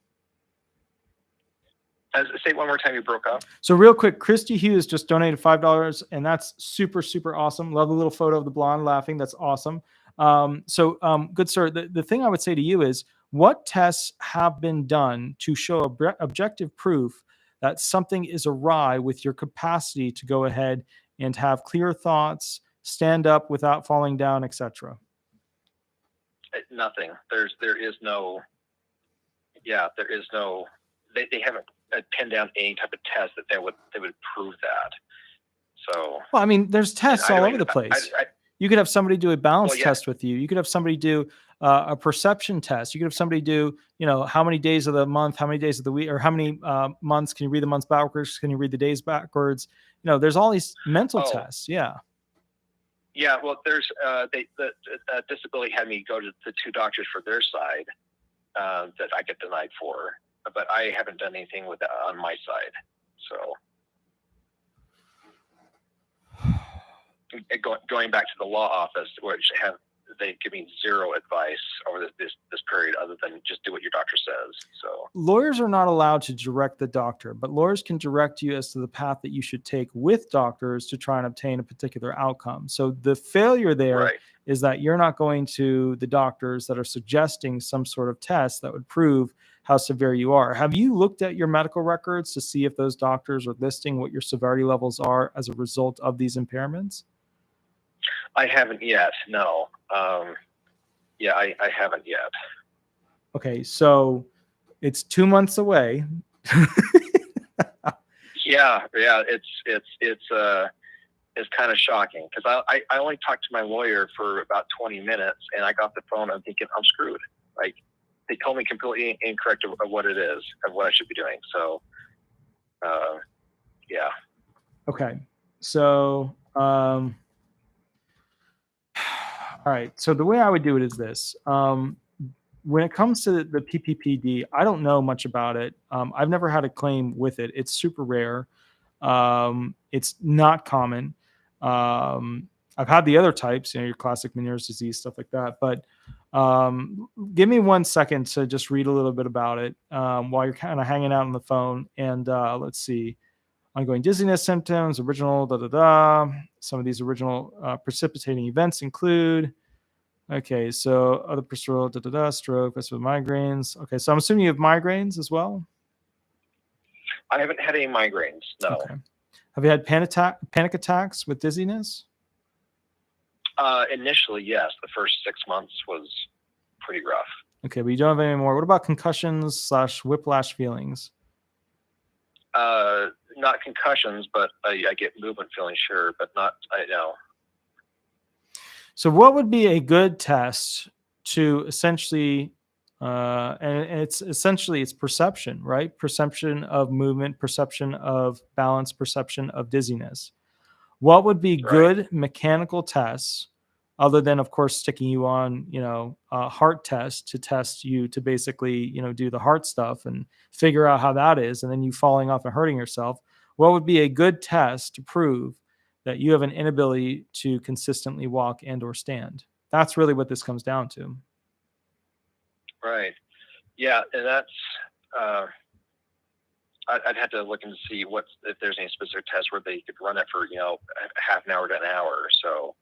Say it one more time, you broke up. So real quick, Christy Hughes just donated $5, and that's super, super awesome. Love the little photo of the blonde laughing. That's awesome. Good sir, the thing I would say to you is, what tests have been done to show objective proof that something is awry with your capacity to go ahead and have clear thoughts, stand up without falling down, etc.? Nothing. There is no. They haven't pinned down any type of test that they would prove that. So. Well, I mean, there's tests all over the place. You could have somebody do a balance test with you. You could have somebody do a perception test. You could have somebody do, how many days of the month, how many days of the week, or how many months can you read the months backwards? Can you read the days backwards? There's all these mental tests. Yeah. Yeah. Well, there's the disability had me go to the 2 doctors for their side that I get denied for, but I haven't done anything with that on my side. So. Going back to the law office, which they give me zero advice over this period, other than just do what your doctor says. So lawyers are not allowed to direct the doctor, but lawyers can direct you as to the path that you should take with doctors to try and obtain a particular outcome. So the failure there is that you're not going to the doctors that are suggesting some sort of test that would prove how severe you are. Have you looked at your medical records to see if those doctors are listing what your severity levels are as a result of these impairments? I haven't yet. No. Yeah, I haven't yet. Okay, so it's 2 months away. Yeah, it's kind of shocking, because I only talked to my lawyer for about 20 minutes, and I got the phone. I'm thinking I'm screwed. Like, they told me completely incorrect of what it is, of what I should be doing. So, yeah. Okay, so all right. So the way I would do it is this. When it comes to the PPPD, I don't know much about it. I've never had a claim with it. It's super rare. It's not common. I've had the other types, your classic Meniere's disease, stuff like that. But give me 1 second to just read a little bit about it while you're kind of hanging out on the phone. And let's see. Ongoing dizziness symptoms, original, Some of these original precipitating events include, okay, so other procedural, stroke, with migraines. Okay, so I'm assuming you have migraines as well? I haven't had any migraines, no. Okay. Have you had panic attacks with dizziness? Initially, yes. The first 6 months was pretty rough. Okay, but you don't have any more. What about concussions / whiplash feelings? Not concussions, but I get movement feeling, sure, but not, I know. So what would be a good test to essentially, and it's essentially it's perception, right? Perception of movement, perception of balance, perception of dizziness. What would be good mechanical tests, other than, of course, sticking you on, a heart test to test you to basically, do the heart stuff and figure out how that is, and then you falling off and hurting yourself? What would be a good test to prove that you have an inability to consistently walk and or stand? That's really what this comes down to. Right. Yeah, and that's I'd have to look and see if there's any specific test where they could run it for half an hour to an hour or so.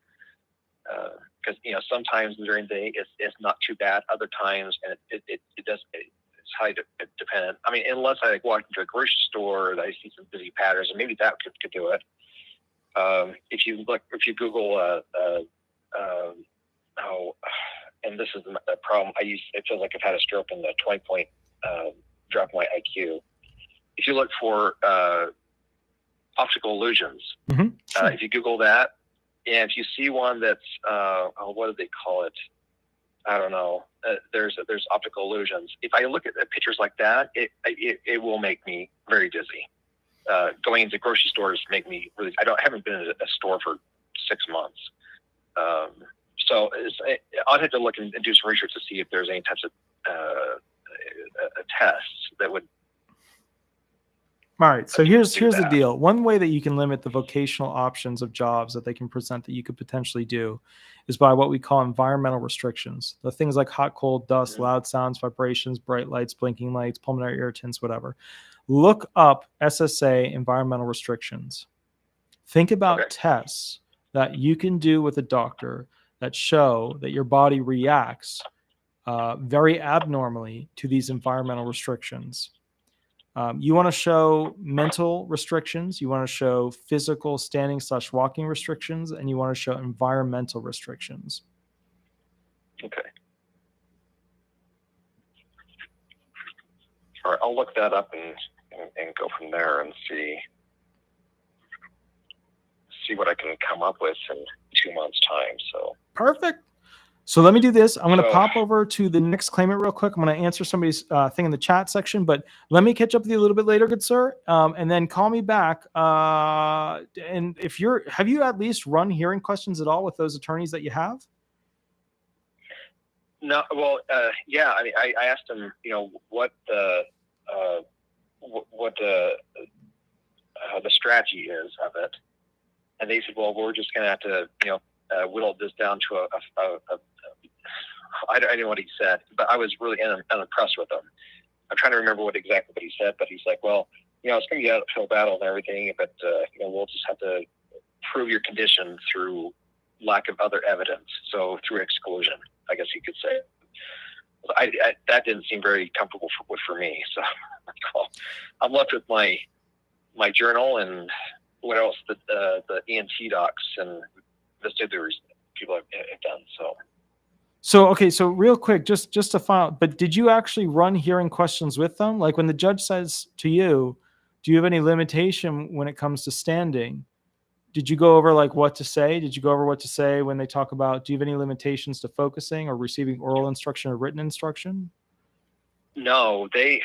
Because sometimes during the day it's not too bad. Other times, and it's highly dependent. I mean, unless I walk into a grocery store and I see some busy patterns, and maybe that could do it. If you Google, and this is the problem. It feels like I've had a stroke in the 20-point drop my IQ. If you look for optical illusions, if you Google that, and if you see one that's what do they call it? I don't know. There's optical illusions. If I look at pictures like that, it will make me very dizzy. Going into grocery stores make me really. I haven't been in a store for 6 months. So I'd have to look and do some research to see if there's any types of tests that would. All right. So here's the deal. One way that you can limit the vocational options of jobs that they can present that you could potentially do is by what we call environmental restrictions. The things like hot, cold, dust, loud sounds, vibrations, bright lights, blinking lights, pulmonary irritants, whatever. Look up SSA environmental restrictions. Think about tests that you can do with a doctor that show that your body reacts very abnormally to these environmental restrictions. You want to show mental restrictions, you want to show physical standing / walking restrictions, and you want to show environmental restrictions. Okay. All right, I'll look that up and go from there and see what I can come up with in 2 months' time. So perfect. So let me do this. I'm going to pop over to the next claimant real quick. I'm going to answer somebody's thing in the chat section, but let me catch up with you a little bit later, good sir. And then call me back. And have you at least run hearing questions at all with those attorneys that you have? No, well, yeah. I mean, I asked them, what the strategy is of it, and they said, well, we're just going to have to, whittle this down to I didn't know what he said, but I was really unimpressed with him. I'm trying to remember what he said, but he's like, well, it's going to be an uphill battle and everything, but we'll just have to prove your condition through lack of other evidence. So through exclusion, I guess you could say. That didn't seem very comfortable for me. So I'm left with my journal and what else the ENT docs and vestibulars people have done. So real quick, just to find out, but did you actually run hearing questions with them? Like when the judge says to you, do you have any limitation when it comes to standing? Did you go over like what to say? Did you go over what to say when they talk about, do you have any limitations to focusing or receiving oral instruction or written instruction? No, the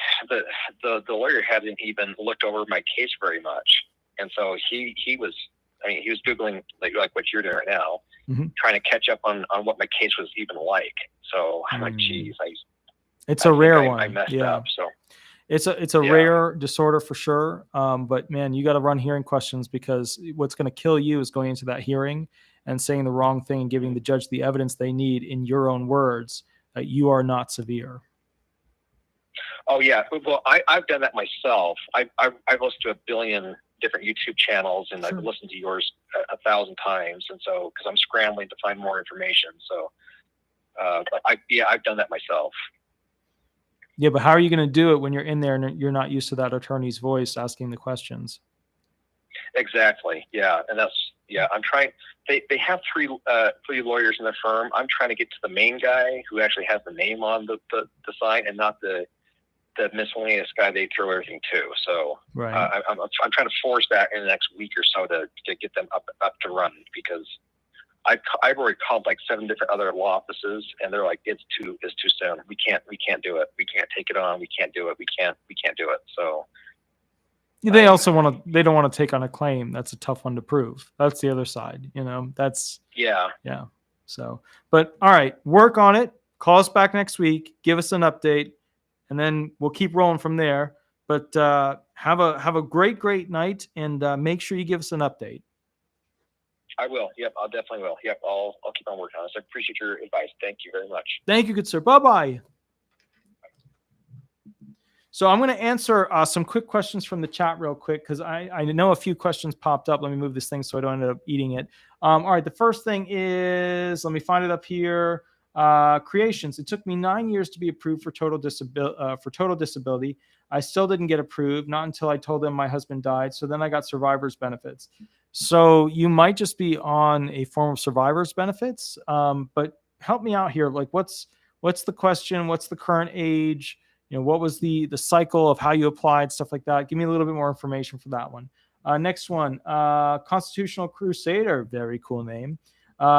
lawyer hadn't even looked over my case very much. And so he was Googling like what you're doing right now, trying to catch up on what my case was even like. So I'm like, geez, it's a rare one. I messed up. So it's a rare disorder for sure. But man, you got to run hearing questions, because what's going to kill you is going into that hearing and saying the wrong thing and giving the judge the evidence they need in your own words that you are not severe. Oh yeah. Well, I've done that myself. I've listened to a billion different YouTube channels, and I've listened to yours 1,000 times. And so, cause I'm scrambling to find more information. So, but I've done that myself. Yeah, but how are you going to do it when you're in there and you're not used to that attorney's voice asking the questions? Exactly. Yeah. And I'm trying, they have three lawyers in the firm. I'm trying to get to the main guy who actually has the name on the sign, and not the miscellaneous guy they throw everything to. So I'm trying to force that in the next week or so to get them up to run, because I've already called like 7 different other law offices, and they're like, it's too soon. We can't do it. We can't take it on. We can't do it. We can't do it. So they also they don't want to take on a claim. That's a tough one to prove. That's the other side, that's yeah. So, but all right, work on it. Call us back next week. Give us an update, and then we'll keep rolling from there. But have a great night, and make sure you give us an update. I will. Yep, I definitely will. Yep, I'll keep on working on this. I appreciate your advice. Thank you very much. Thank you, good sir. Bye-bye. So I'm going to answer some quick questions from the chat real quick, because I know a few questions popped up. Let me move this thing so I don't end up eating it. All right, the first thing is, let me find it up here. Creations. It took me 9 years to be approved for total disability. I still didn't get approved, not until I told them my husband died. So then I got survivor's benefits. So you might just be on a form of survivor's benefits. But help me out here. Like, what's the question? What's the current age? What was the cycle of how you applied, stuff like that? Give me a little bit more information for that one. Next one, Constitutional Crusader. Very cool name.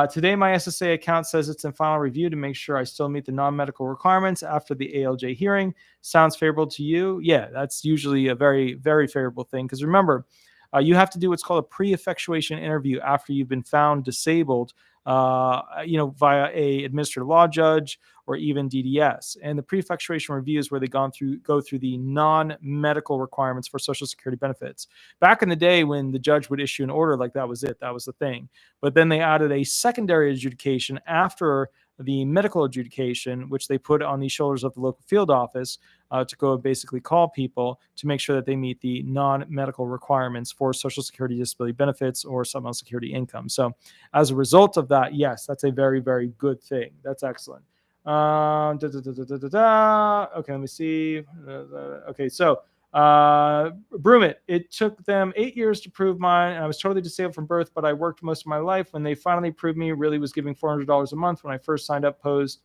Today, my SSA account says it's in final review to make sure I still meet the non-medical requirements after the ALJ hearing. Sounds favorable to you? Yeah, that's usually a very, very favorable thing. Because remember, you have to do what's called a pre-effectuation interview after you've been found disabled, via a administrative law judge or even DDS. And the pre-effectuation review is where they go through the non-medical requirements for Social Security benefits. Back in the day when the judge would issue an order, like that was it, that was the thing. But then they added a secondary adjudication after the medical adjudication, which they put on the shoulders of the local field office to go basically call people to make sure that they meet the non-medical requirements for Social Security disability benefits or supplemental security income. So as a result of that, yes, that's a very, very good thing. That's excellent. Okay, let me see. Okay, so Broomit, it took them 8 years to prove mine, and I was totally disabled from birth, but I worked most of my life. When they finally proved me, really was giving $400 a month when I first signed up, posed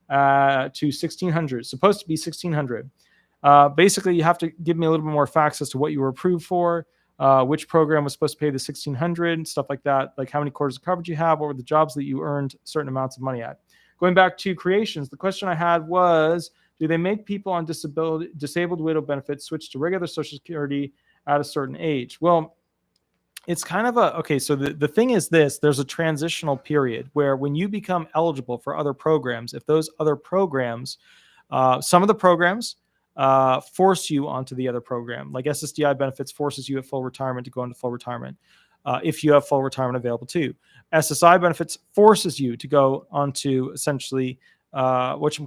to $1,600, supposed to be $1,600. Basically, you have to give me a little bit more facts as to what you were approved for, which program was supposed to pay the $1,600, stuff like that, like how many quarters of coverage you have, what were the jobs that you earned certain amounts of money at. Going back to creations, the question I had was, do they make people on disabled widow benefits switch to regular Social Security at a certain age? Well, it's kind of okay. So the thing is this, there's a transitional period where when you become eligible for other programs, if those other programs, some of the programs force you onto the other program, like SSDI benefits forces you at full retirement to go into full retirement. If you have full retirement available too. SSI benefits forces you to go onto essentially onto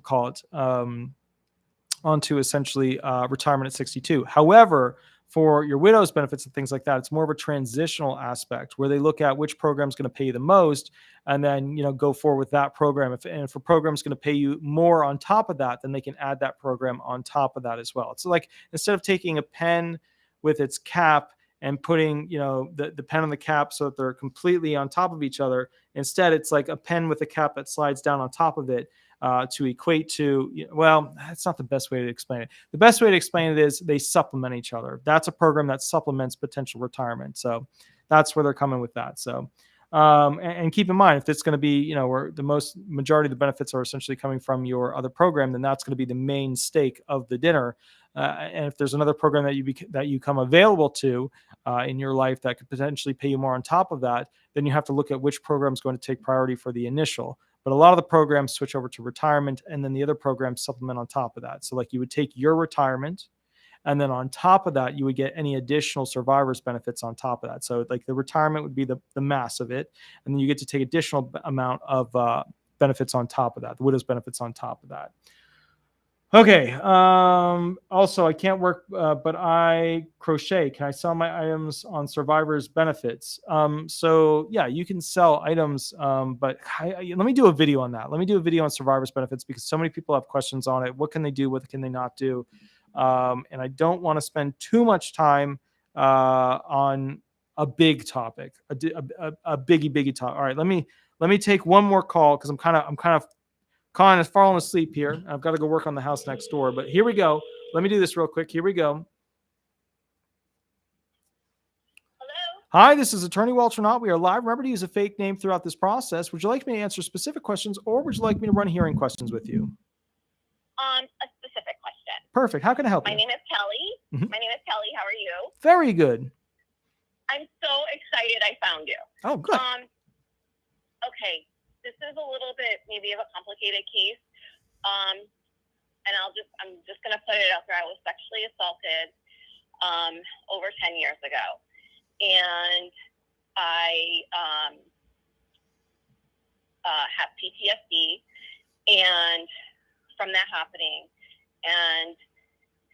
essentially retirement at 62. However, for your widow's benefits and things like that, it's more of a transitional aspect where they look at which program is going to pay you the most, and then go forward with that program. If a program is going to pay you more on top of that, then they can add that program on top of that as well. It's like instead of taking a pen with its cap and putting the pen on the cap so that they're completely on top of each other, instead it's like a pen with a cap that slides down on top of it. To equate to, well, that's not the best way to explain it. The best way to explain it is they supplement each other. That's a program that supplements potential retirement. So that's where they're coming with that. So, and keep in mind, if it's going to be, where the majority of the benefits are essentially coming from your other program, then that's going to be the main stake of the dinner. And if there's another program that you come available to in your life that could potentially pay you more on top of that, then you have to look at which program is going to take priority for the initial. But a lot of the programs switch over to retirement, and then the other programs supplement on top of that. So like you would take your retirement, and then on top of that, you would get any additional survivor's benefits on top of that. So like the retirement would be the mass of it, and then you get to take additional amount of benefits on top of that, the widow's benefits on top of that. Okay. Also, I can't work, but I crochet. Can I sell my items on survivor's benefits? So yeah, you can sell items, but let me do a video on that. Let me do a video on survivor's benefits because so many people have questions on it. What can they do? What can they not do? And I don't want to spend too much time on a big topic, a biggie topic. All right, let me take one more call because I'm kind of Colin is falling asleep here. I've got to go work on the house next door. But here we go. Let me do this real quick. Here we go. Hello? Hi, this is Attorney Walter Hnot. We are live. Remember to use a fake name throughout this process. Would you like me to answer specific questions, or would you like me to run hearing questions with you? A specific question. Perfect. How can I help you? My name is Kelly. Mm-hmm. My name is Kelly. How are you? Very good. I'm so excited I found you. Oh, good. Okay. This is a little bit maybe of a complicated case. And I'm just going to put it out there. I was sexually assaulted over 10 years ago. And I have PTSD and from that happening. And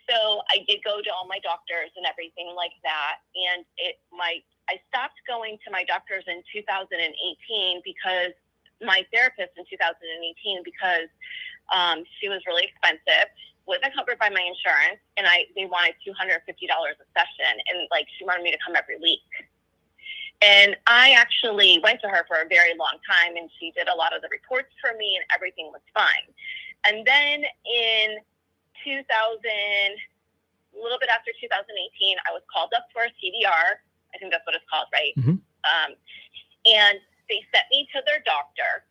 so I did go to all my doctors and everything like that. And I stopped going to my doctors in 2018 because my therapist in 2018 because she was really expensive, wasn't covered by my insurance, and they wanted $250 a session, and she wanted me to come every week. And I actually went to her for a very long time, and she did a lot of the reports for me, and everything was fine. And then in a little bit after 2018, I was called up for a CDR. I think that's what it's called, right? Mm-hmm. And they sent me to their doctor.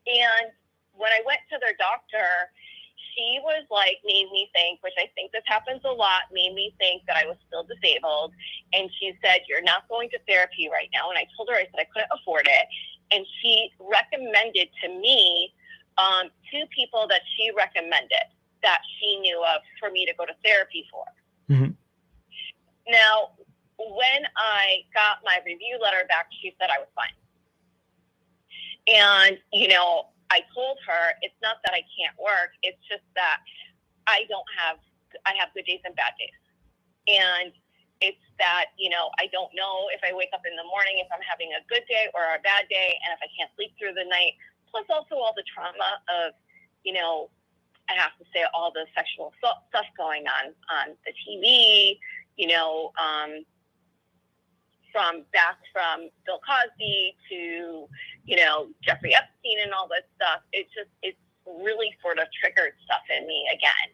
And when I went to their doctor, she was made me think, which I think this happens a lot, made me think that I was still disabled. And she said, you're not going to therapy right now. And I told her, I said I couldn't afford it. And she recommended to me 2 people that she recommended that she knew of for me to go to therapy for. Mm-hmm. Now, when I got my review letter back, she said I was fine. And, I told her it's not that I can't work. It's just that I have good days and bad days. And it's that, I don't know if I wake up in the morning, if I'm having a good day or a bad day, and if I can't sleep through the night, plus also all the trauma of, I have to say all the sexual stuff going on the TV, from Bill Cosby to, Jeffrey Epstein and all this stuff. It's really sort of triggered stuff in me again,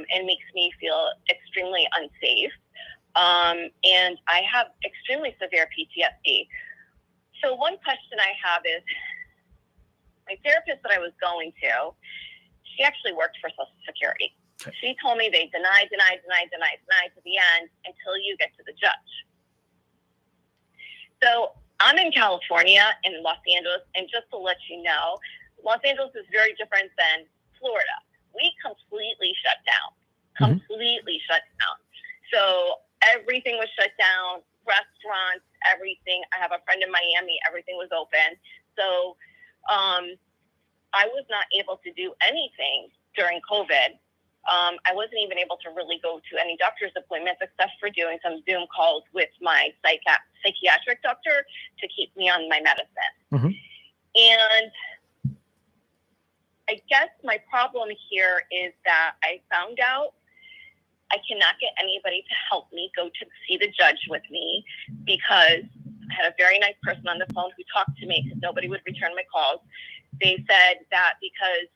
and makes me feel extremely unsafe. And I have extremely severe PTSD. So one question I have is, my therapist that I was going to, she actually worked for Social Security. Okay. She told me they deny to the end until you get to the judge. So I'm in California, in Los Angeles, and just to let you know, Los Angeles is very different than Florida. We completely shut down. So everything was shut down, restaurants, everything. I have a friend in Miami, everything was open. So I was not able to do anything during COVID. I wasn't even able to really go to any doctor's appointments except for doing some Zoom calls with my psychiatric doctor to keep me on my medicine. Mm-hmm. And I guess my problem here is that I found out I cannot get anybody to help me go to see the judge with me, because I had a very nice person on the phone who talked to me because nobody would return my calls. They said that because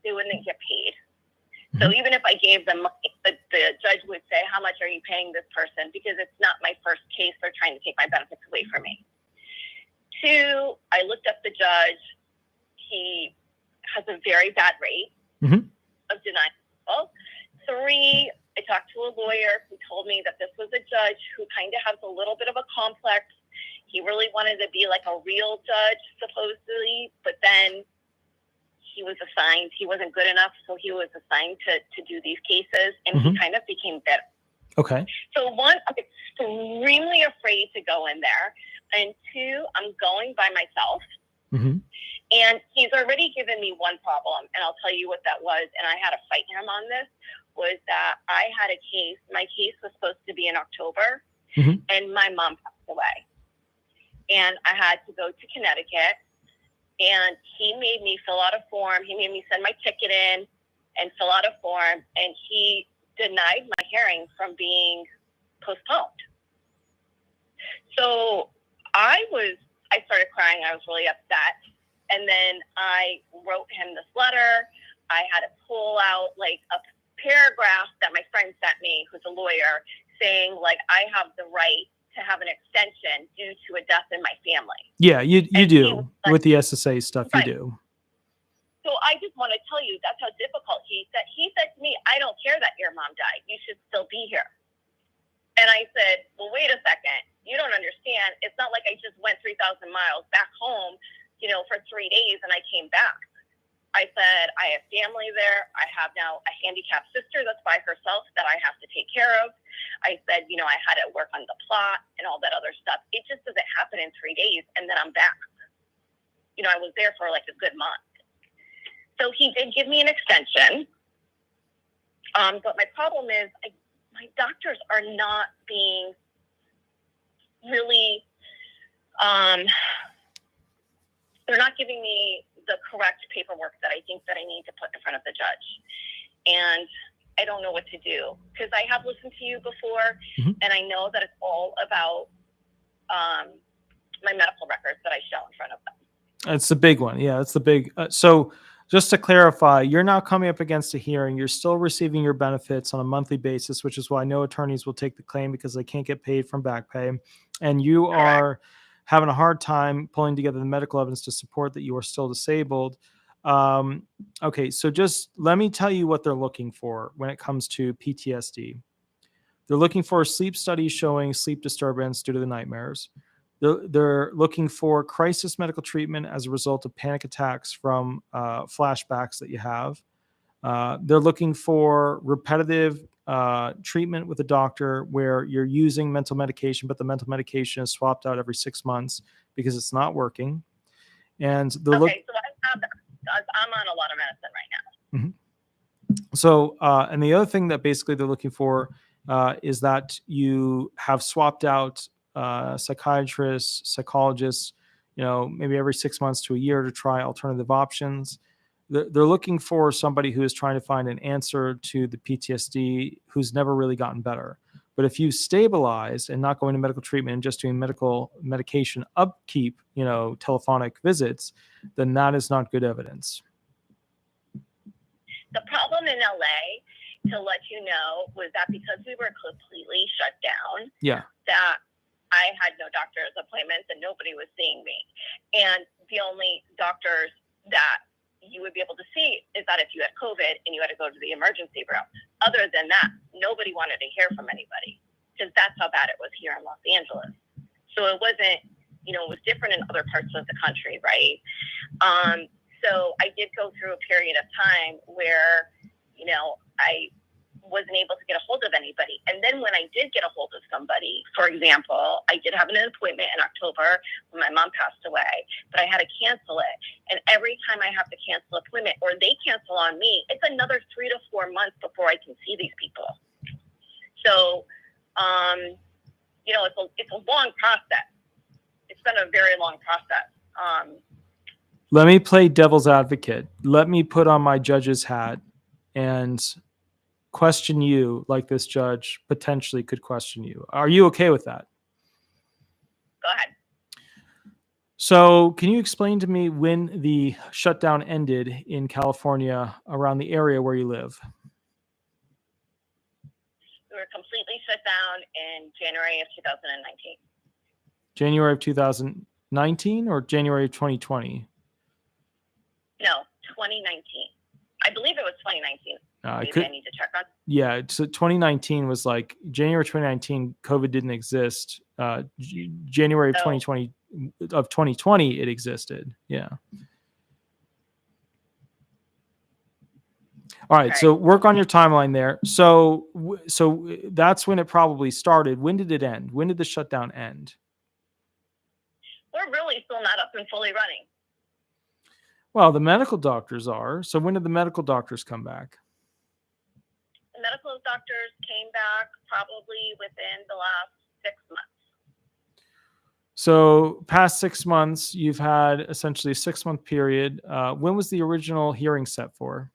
they wouldn't get paid. So even if I gave them money, the judge would say, how much are you paying this person? Because it's not my first case. They're trying to take my benefits away from me. 2, I looked up the judge. He has a very bad rate of denial. 3, I talked to a lawyer who told me that this was a judge who kind of has a little bit of a complex. He really wanted to be like a real judge, supposedly, but then he was assigned, he wasn't good enough, so he was assigned to do these cases, and he kind of became bitter. Okay. So 1, I'm extremely afraid to go in there, and 2, I'm going by myself. And he's already given me one problem, and I'll tell you what that was, and I had to fight him on this, was that I had a case, my case was supposed to be in October, and my mom passed away. And I had to go to Connecticut, and he made me fill out a form. He made me send my ticket in and fill out a form, and he denied my hearing from being postponed. So I started crying. I was really upset. And then I wrote him this letter. I had to pull out like a paragraph that my friend sent me, who's a lawyer, saying like, I have the right to have an extension due to a death in my family. Yeah, you do like, with the SSA stuff. Right. You do. So I just want to tell you that's how difficult he said to me, I don't care that your mom died. You should still be here. And I said, well, wait a second. You don't understand. It's not like I just went 3,000 miles back home, for 3 days and I came back. I said, I have family there. I have now a handicapped sister that's by herself that I have to take care of. I said, I had to work on the plot and all that other stuff. It just doesn't happen in 3 days and then I'm back. I was there for like a good month. So he did give me an extension. But my problem is my doctors are not being really, they're not giving me the correct paperwork that I think that I need to put in front of the judge. And I don't know what to do, because I have listened to you before, and I know that it's all about my medical records that I show in front of them. It's the big one. Yeah, it's the big. So just to clarify, you're now coming up against a hearing. You're still receiving your benefits on a monthly basis, which is why no attorneys will take the claim because they can't get paid from back pay. And you are having a hard time pulling together the medical evidence to support that you are still disabled. Okay, so just let me tell you what they're looking for when it comes to PTSD. They're looking for sleep studies showing sleep disturbance due to the nightmares. They're looking for crisis medical treatment as a result of panic attacks from flashbacks that you have. They're looking for repetitive treatment with a doctor where you're using mental medication, but the mental medication is swapped out every 6 months because it's not working. And so I'm on a lot of medicine right now. So, and the other thing that basically they're looking for is that you have swapped out psychiatrists, psychologists, maybe every 6 months to a year to try alternative options. They're looking for somebody who is trying to find an answer to the PTSD who's never really gotten better. But if you stabilize and not going to medical treatment and just doing medication upkeep, telephonic visits, then that is not good evidence. The problem in LA, to let you know, was that because we were completely shut down, that I had no doctor's appointments and nobody was seeing me. And the only doctors that you would be able to see is that if you had COVID and you had to go to the emergency room. Other than that, nobody wanted to hear from anybody, because that's how bad it was here in Los Angeles. So it wasn't, it was different in other parts of the country, right? So I did go through a period of time where, I wasn't able to get a hold of anybody. And then when I did get a hold of somebody, for example, I did have an appointment in October when my mom passed away, but I had to cancel it. And every time I have to cancel an appointment or they cancel on me, it's another 3 to 4 months before I can see these people. So, you know, it's a long process. It's been a very long process. Let me play devil's advocate. Let me put on my judge's hat and question you like this judge potentially could question you. Are you okay with that? Go ahead. So can you explain to me when the shutdown ended in California around the area where you live? We were completely shut down in January of 2019. January of 2019 or January of 2020? No, 2019. I believe it was 2019. I need to check on. Yeah, so 2019 was like January 2019. COVID didn't exist. January of 2020 it existed. Yeah. All right. Okay. So work on your timeline there. So that's when it probably started. When did it end? When did the shutdown end? We're really still not up and fully running. Well, the medical doctors are. So when did the medical doctors come back? The medical doctors came back probably within the last 6 months. So past 6 months, you've had essentially a 6-month period. When was the original hearing set for?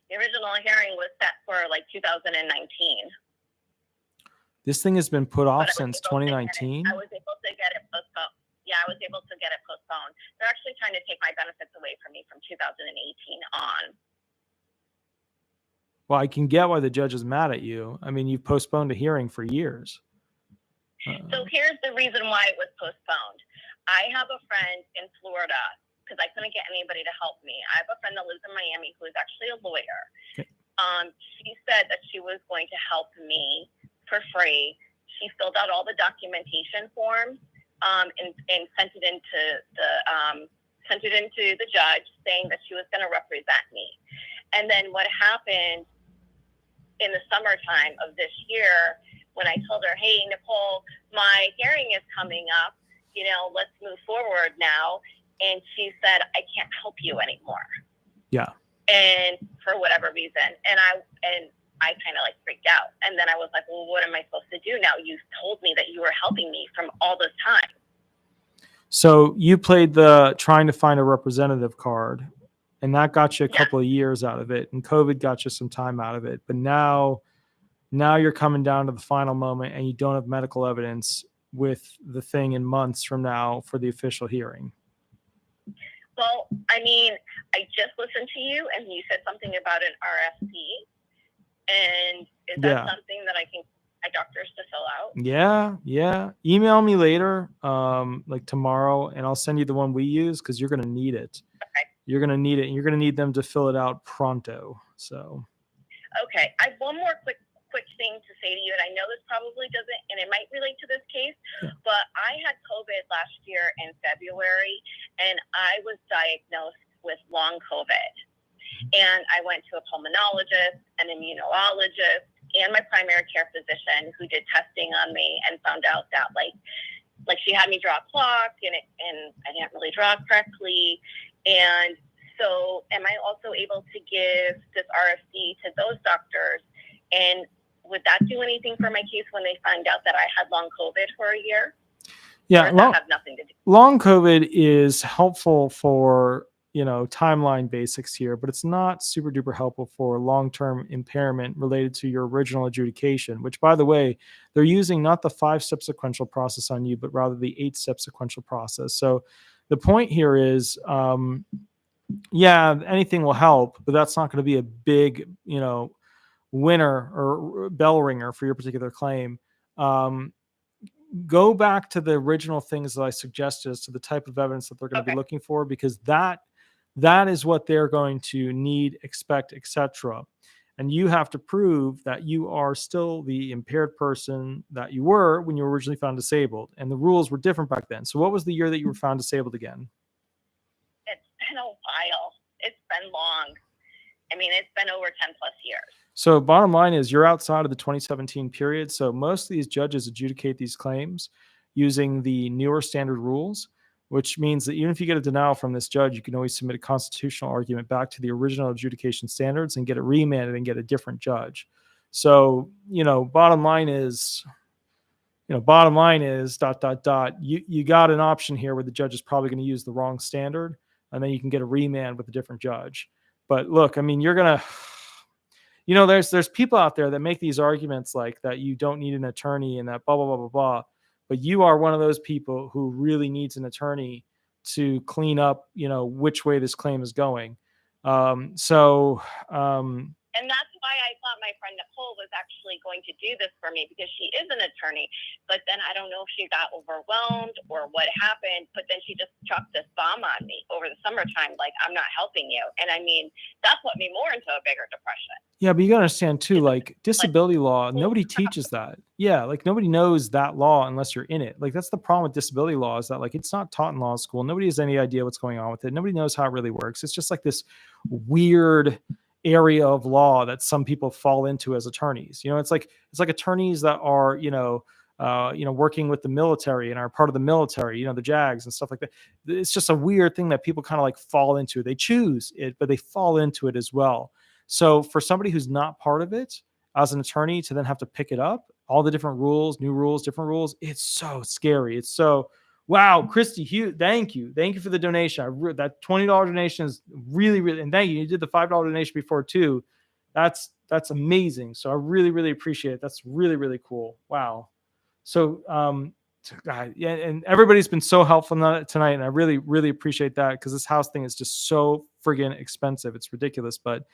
The original hearing was set for like 2019. This thing has been put off since 2019? I was able to get it postponed. Yeah, I was able to get it postponed. They're actually trying to take my benefits away from me from 2018 on. Well, I can get why the judge is mad at you. I mean, you've postponed a hearing for years. So here's the reason why it was postponed. I have a friend in Florida because I couldn't get anybody to help me. I have a friend that lives in Miami who is actually a lawyer. Okay. She said that she was going to help me for free. She filled out all the documentation forms and sent it into the judge saying that she was going to represent me. And then what happened in the summertime of this year, when I told her, hey, Nicole, my hearing is coming up, you know, let's move forward now. And she said, I can't help you anymore. Yeah. And for whatever reason. And I kind of like freaked out. And then I was like, well, what am I supposed to do now? You told me that you were helping me from all this time. So you played the trying to find a representative card, and that got you a couple of years out of it. And COVID got you some time out of it. But now you're coming down to the final moment and you don't have medical evidence with the thing in months from now for the official hearing. Well, I mean, I just listened to you and you said something about an RFP. And is that something that I can get doctors to fill out? Yeah. Email me later, like tomorrow, and I'll send you the one we use because you're going to need it. Okay. You're going to need it, and you're going to need them to fill it out pronto. So. Okay. I have one more quick thing to say to you, and I know this probably doesn't, and it might relate to this case, but I had COVID last year in February, and I was diagnosed with long COVID. And I went to a pulmonologist, an immunologist, and my primary care physician who did testing on me and found out that like she had me draw a clock and I didn't really draw correctly. And so am I also able to give this RFC to those doctors? And would that do anything for my case when they find out that I had long COVID for a year? Yeah, that have nothing to do? Long COVID is helpful for timeline basics here, but it's not super duper helpful for long-term impairment related to your original adjudication, which, by the way, they're using not the 5-step sequential process on you, but rather the 8-step sequential process. So the point here is, anything will help, but that's not going to be a big, winner or bell ringer for your particular claim. Go back to the original things that I suggested as to the type of evidence that they're going to be looking for, because that is what they're going to need, expect, etc. And you have to prove that you are still the impaired person that you were when you were originally found disabled. And the rules were different back then. So what was the year that you were found disabled again? It's been a while. It's been long. I mean, it's been over 10 plus years. So bottom line is you're outside of the 2017 period. So most of these judges adjudicate these claims using the newer standard rules, which means that even if you get a denial from this judge, you can always submit a constitutional argument back to the original adjudication standards and get it remanded and get a different judge. So, bottom line is, you got an option here where the judge is probably going to use the wrong standard, and then you can get a remand with a different judge. But look, I mean, you're going to, there's people out there that make these arguments like that you don't need an attorney and that blah, blah, blah, blah, blah. But you are one of those people who really needs an attorney to clean up, which way this claim is going. And that's why I thought my friend Nicole was actually going to do this for me, because she is an attorney. But then I don't know if she got overwhelmed or what happened. But then she just chucked this bomb on me over the summertime, like, I'm not helping you. And I mean, that put me more into a bigger depression. Yeah, but you gotta understand too, like disability law, nobody teaches that. Yeah, like nobody knows that law unless you're in it. Like that's the problem with disability law, is that like it's not taught in law school. Nobody has any idea what's going on with it. Nobody knows how it really works. It's just like this weird area of law that some people fall into as attorneys. It's like attorneys that are, working with the military and are part of the military, the JAGs and stuff like that. It's just a weird thing that people kind of like fall into. They choose it, but they fall into it as well. So for somebody who's not part of it as an attorney to then have to pick it up, all the different rules, new rules, different rules, it's so scary. It's so, wow, Christy, thank you. Thank you for the donation. That $20 donation is really, really, and thank you. You did the $5 donation before too. That's amazing. So I really, really appreciate it. That's really, really cool. Wow. So, yeah, and everybody's been so helpful tonight, and I really, really appreciate that, because this house thing is just so friggin' expensive. It's ridiculous. But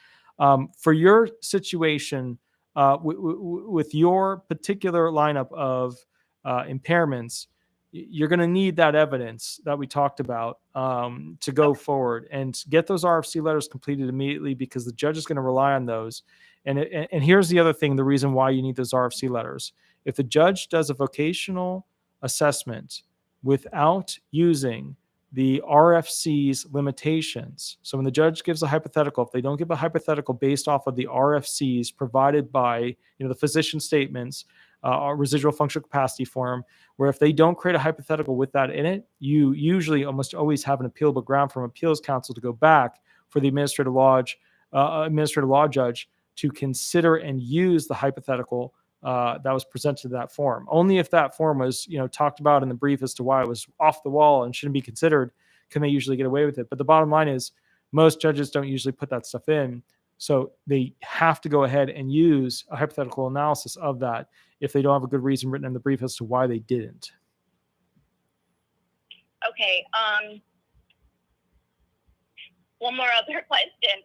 for your situation, with your particular lineup of impairments, you're going to need that evidence that we talked about to go forward and get those RFC letters completed immediately, because the judge is going to rely on those. And here's the other thing, the reason why you need those RFC letters. If the judge does a vocational assessment without using the RFC's limitations, so when the judge gives a hypothetical, if they don't give a hypothetical based off of the RFCs provided by the physician statements, residual functional capacity form, where if they don't create a hypothetical with that in it, you usually almost always have an appealable ground from appeals counsel to go back for the administrative law judge to consider and use the hypothetical that was presented to that form. Only if that form was talked about in the brief as to why it was off the wall and shouldn't be considered can they usually get away with it. But the bottom line is most judges don't usually put that stuff in. So they have to go ahead and use a hypothetical analysis of that if they don't have a good reason written in the brief as to why they didn't. Okay. One more other question.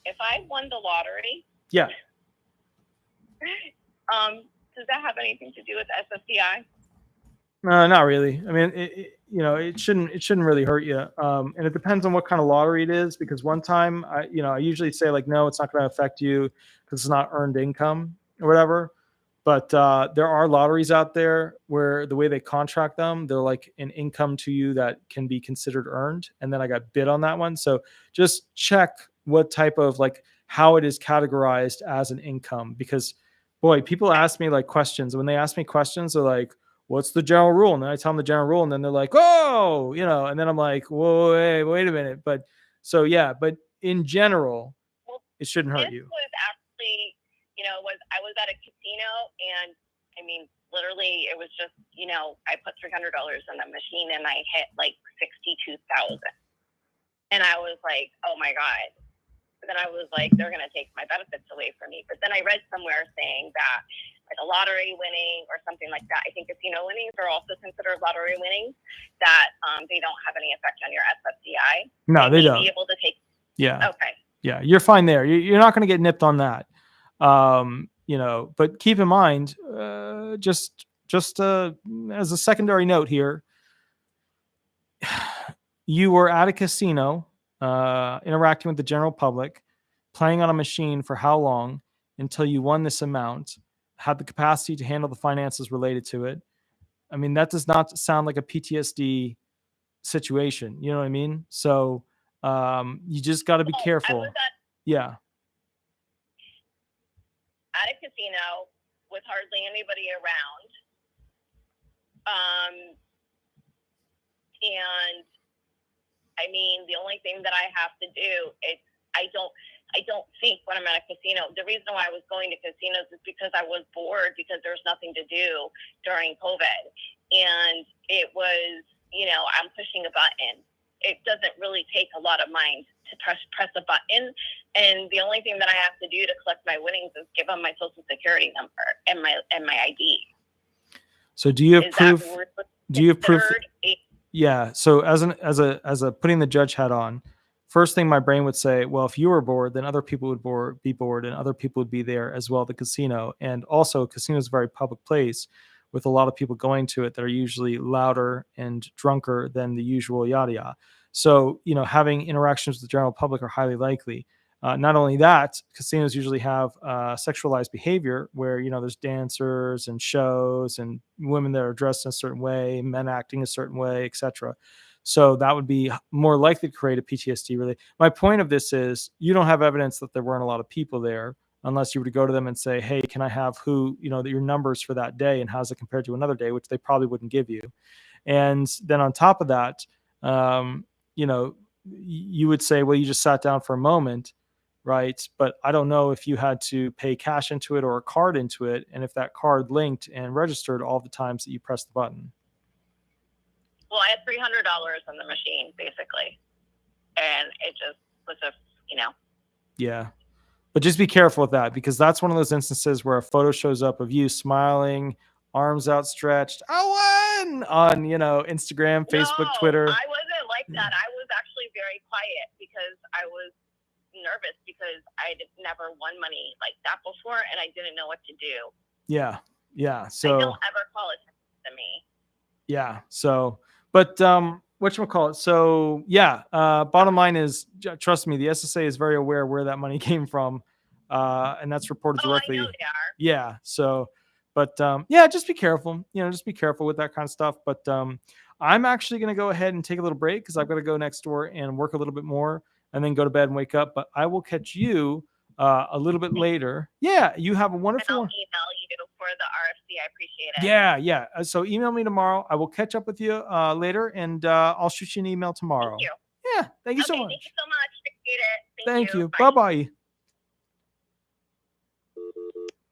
If I won the lottery, yeah. Does that have anything to do with SSDI? No, not really. I mean, it shouldn't really hurt you. And it depends on what kind of lottery it is, because one time I usually say like, no, it's not going to affect you because it's not earned income or whatever. But there are lotteries out there where the way they contract them, they're like an income to you that can be considered earned. And then I got bid on that one. So just check what type of how it is categorized as an income, because boy, people ask me questions. When they ask me questions, they're like, what's the general rule? And then I tell them the general rule, and then they're like, oh, and then I'm like, whoa, wait a minute. But so, yeah, but in general, it shouldn't hurt you. This was actually, I was at a casino, and I mean, literally it was just, I put $300 in the machine and I hit like 62,000. And I was like, oh my God. Then I was like, they're going to take my benefits away from me. But then I read somewhere saying that like a lottery winning or something like that, I think casino winnings are also considered lottery winnings, that they don't have any effect on your SSDI. No, they don't. Be able to take. Yeah. Okay. Yeah, you're fine there. You're not going to get nipped on that. But keep in mind, just as a secondary note here, you were at a casino, interacting with the general public, playing on a machine for how long until you won this amount, had the capacity to handle the finances related to it. I mean, that does not sound like a PTSD situation. You know what I mean? So You just got to be Well, I careful. was Yeah. at a casino with hardly anybody around. And I mean, the only thing that I have to do is I don't think when I'm at a casino, the reason why I was going to casinos is because I was bored because there's nothing to do during COVID. And it was, I'm pushing a button. It doesn't really take a lot of mind to press a button. And the only thing that I have to do to collect my winnings is give them my social security number and my ID. So do you have proof? Do you have proof? Yeah. So as a putting the judge hat on, first thing my brain would say, well, if you were bored, then other people would be bored and other people would be there as well at the casino. And also casino is a very public place with a lot of people going to it that are usually louder and drunker than the usual yada yada. So, having interactions with the general public are highly likely. Not only that, casinos usually have sexualized behavior where, there's dancers and shows and women that are dressed in a certain way, men acting a certain way, etc. So that would be more likely to create a PTSD really. My point of this is you don't have evidence that there weren't a lot of people there unless you were to go to them and say, hey, can I have your numbers for that day and how's it compared to another day, which they probably wouldn't give you. And then on top of that, you would say, well, you just sat down for a moment. Right. But I don't know if you had to pay cash into it or a card into it. And if that card linked and registered all the times that you pressed the button. Well, I had $300 on the machine, basically. And it just was Yeah. But just be careful with that because that's one of those instances where a photo shows up of you smiling, arms outstretched. I won on, Instagram, Facebook, Twitter. I wasn't like that. I was actually very quiet because I was nervous because I'd never won money like that before and I didn't know what to do. Yeah. So I don't ever call attention to me. Yeah. So, but whatchamacallit? So yeah, bottom line is, trust me, the SSA is very aware where that money came from. And that's reported directly. I know they are. Yeah. So, but yeah, just be careful, just be careful with that kind of stuff. But I'm actually going to go ahead and take a little break because I've got to go next door and work a little bit more and then go to bed and wake up. But I will catch you a little bit later. Yeah, you have a wonderful one. I'll email you for the RFC. I appreciate it. Yeah. So email me tomorrow. I will catch up with you later, and I'll shoot you an email tomorrow. Thank you. Yeah, thank you so much. Thank you so much. Appreciate it. Thank you. Bye-bye.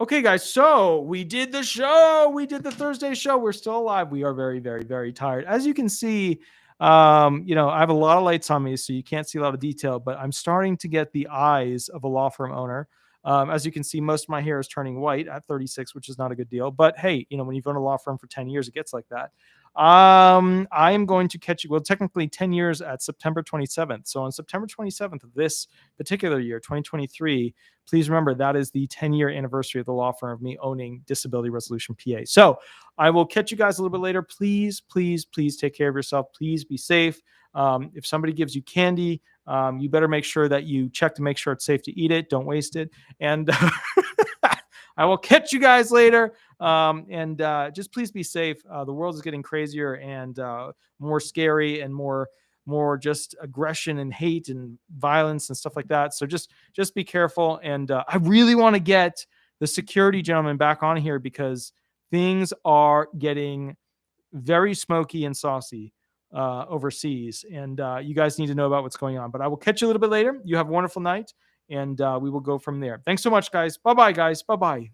Okay, guys, so we did the show. We did the Thursday show. We're still alive. We are very, very, very tired. As you can see, I have a lot of lights on me, so you can't see a lot of detail, but I'm starting to get the eyes of a law firm owner. As you can see, most of my hair is turning white at 36, which is not a good deal. But hey, when you've owned a law firm for 10 years, it gets like that. I am going to catch you. Well, technically 10 years at September 27th. So on September 27th of this particular year, 2023, please remember that is the 10-year anniversary of the law firm of me owning Disability Resolution PA. So I will catch you guys a little bit later. Please, please, please take care of yourself. Please be safe. If somebody gives you candy, you better make sure that you check to make sure it's safe to eat it. Don't waste it. And I will catch you guys later. And just please be safe. The world is getting crazier and more scary and more just aggression and hate and violence and stuff like that. So just be careful. And I really want to get the security gentleman back on here because things are getting very smoky and saucy overseas. And you guys need to know about what's going on. But I will catch you a little bit later. You have a wonderful night. And we will go from there. Thanks so much, guys. Bye-bye, guys. Bye-bye.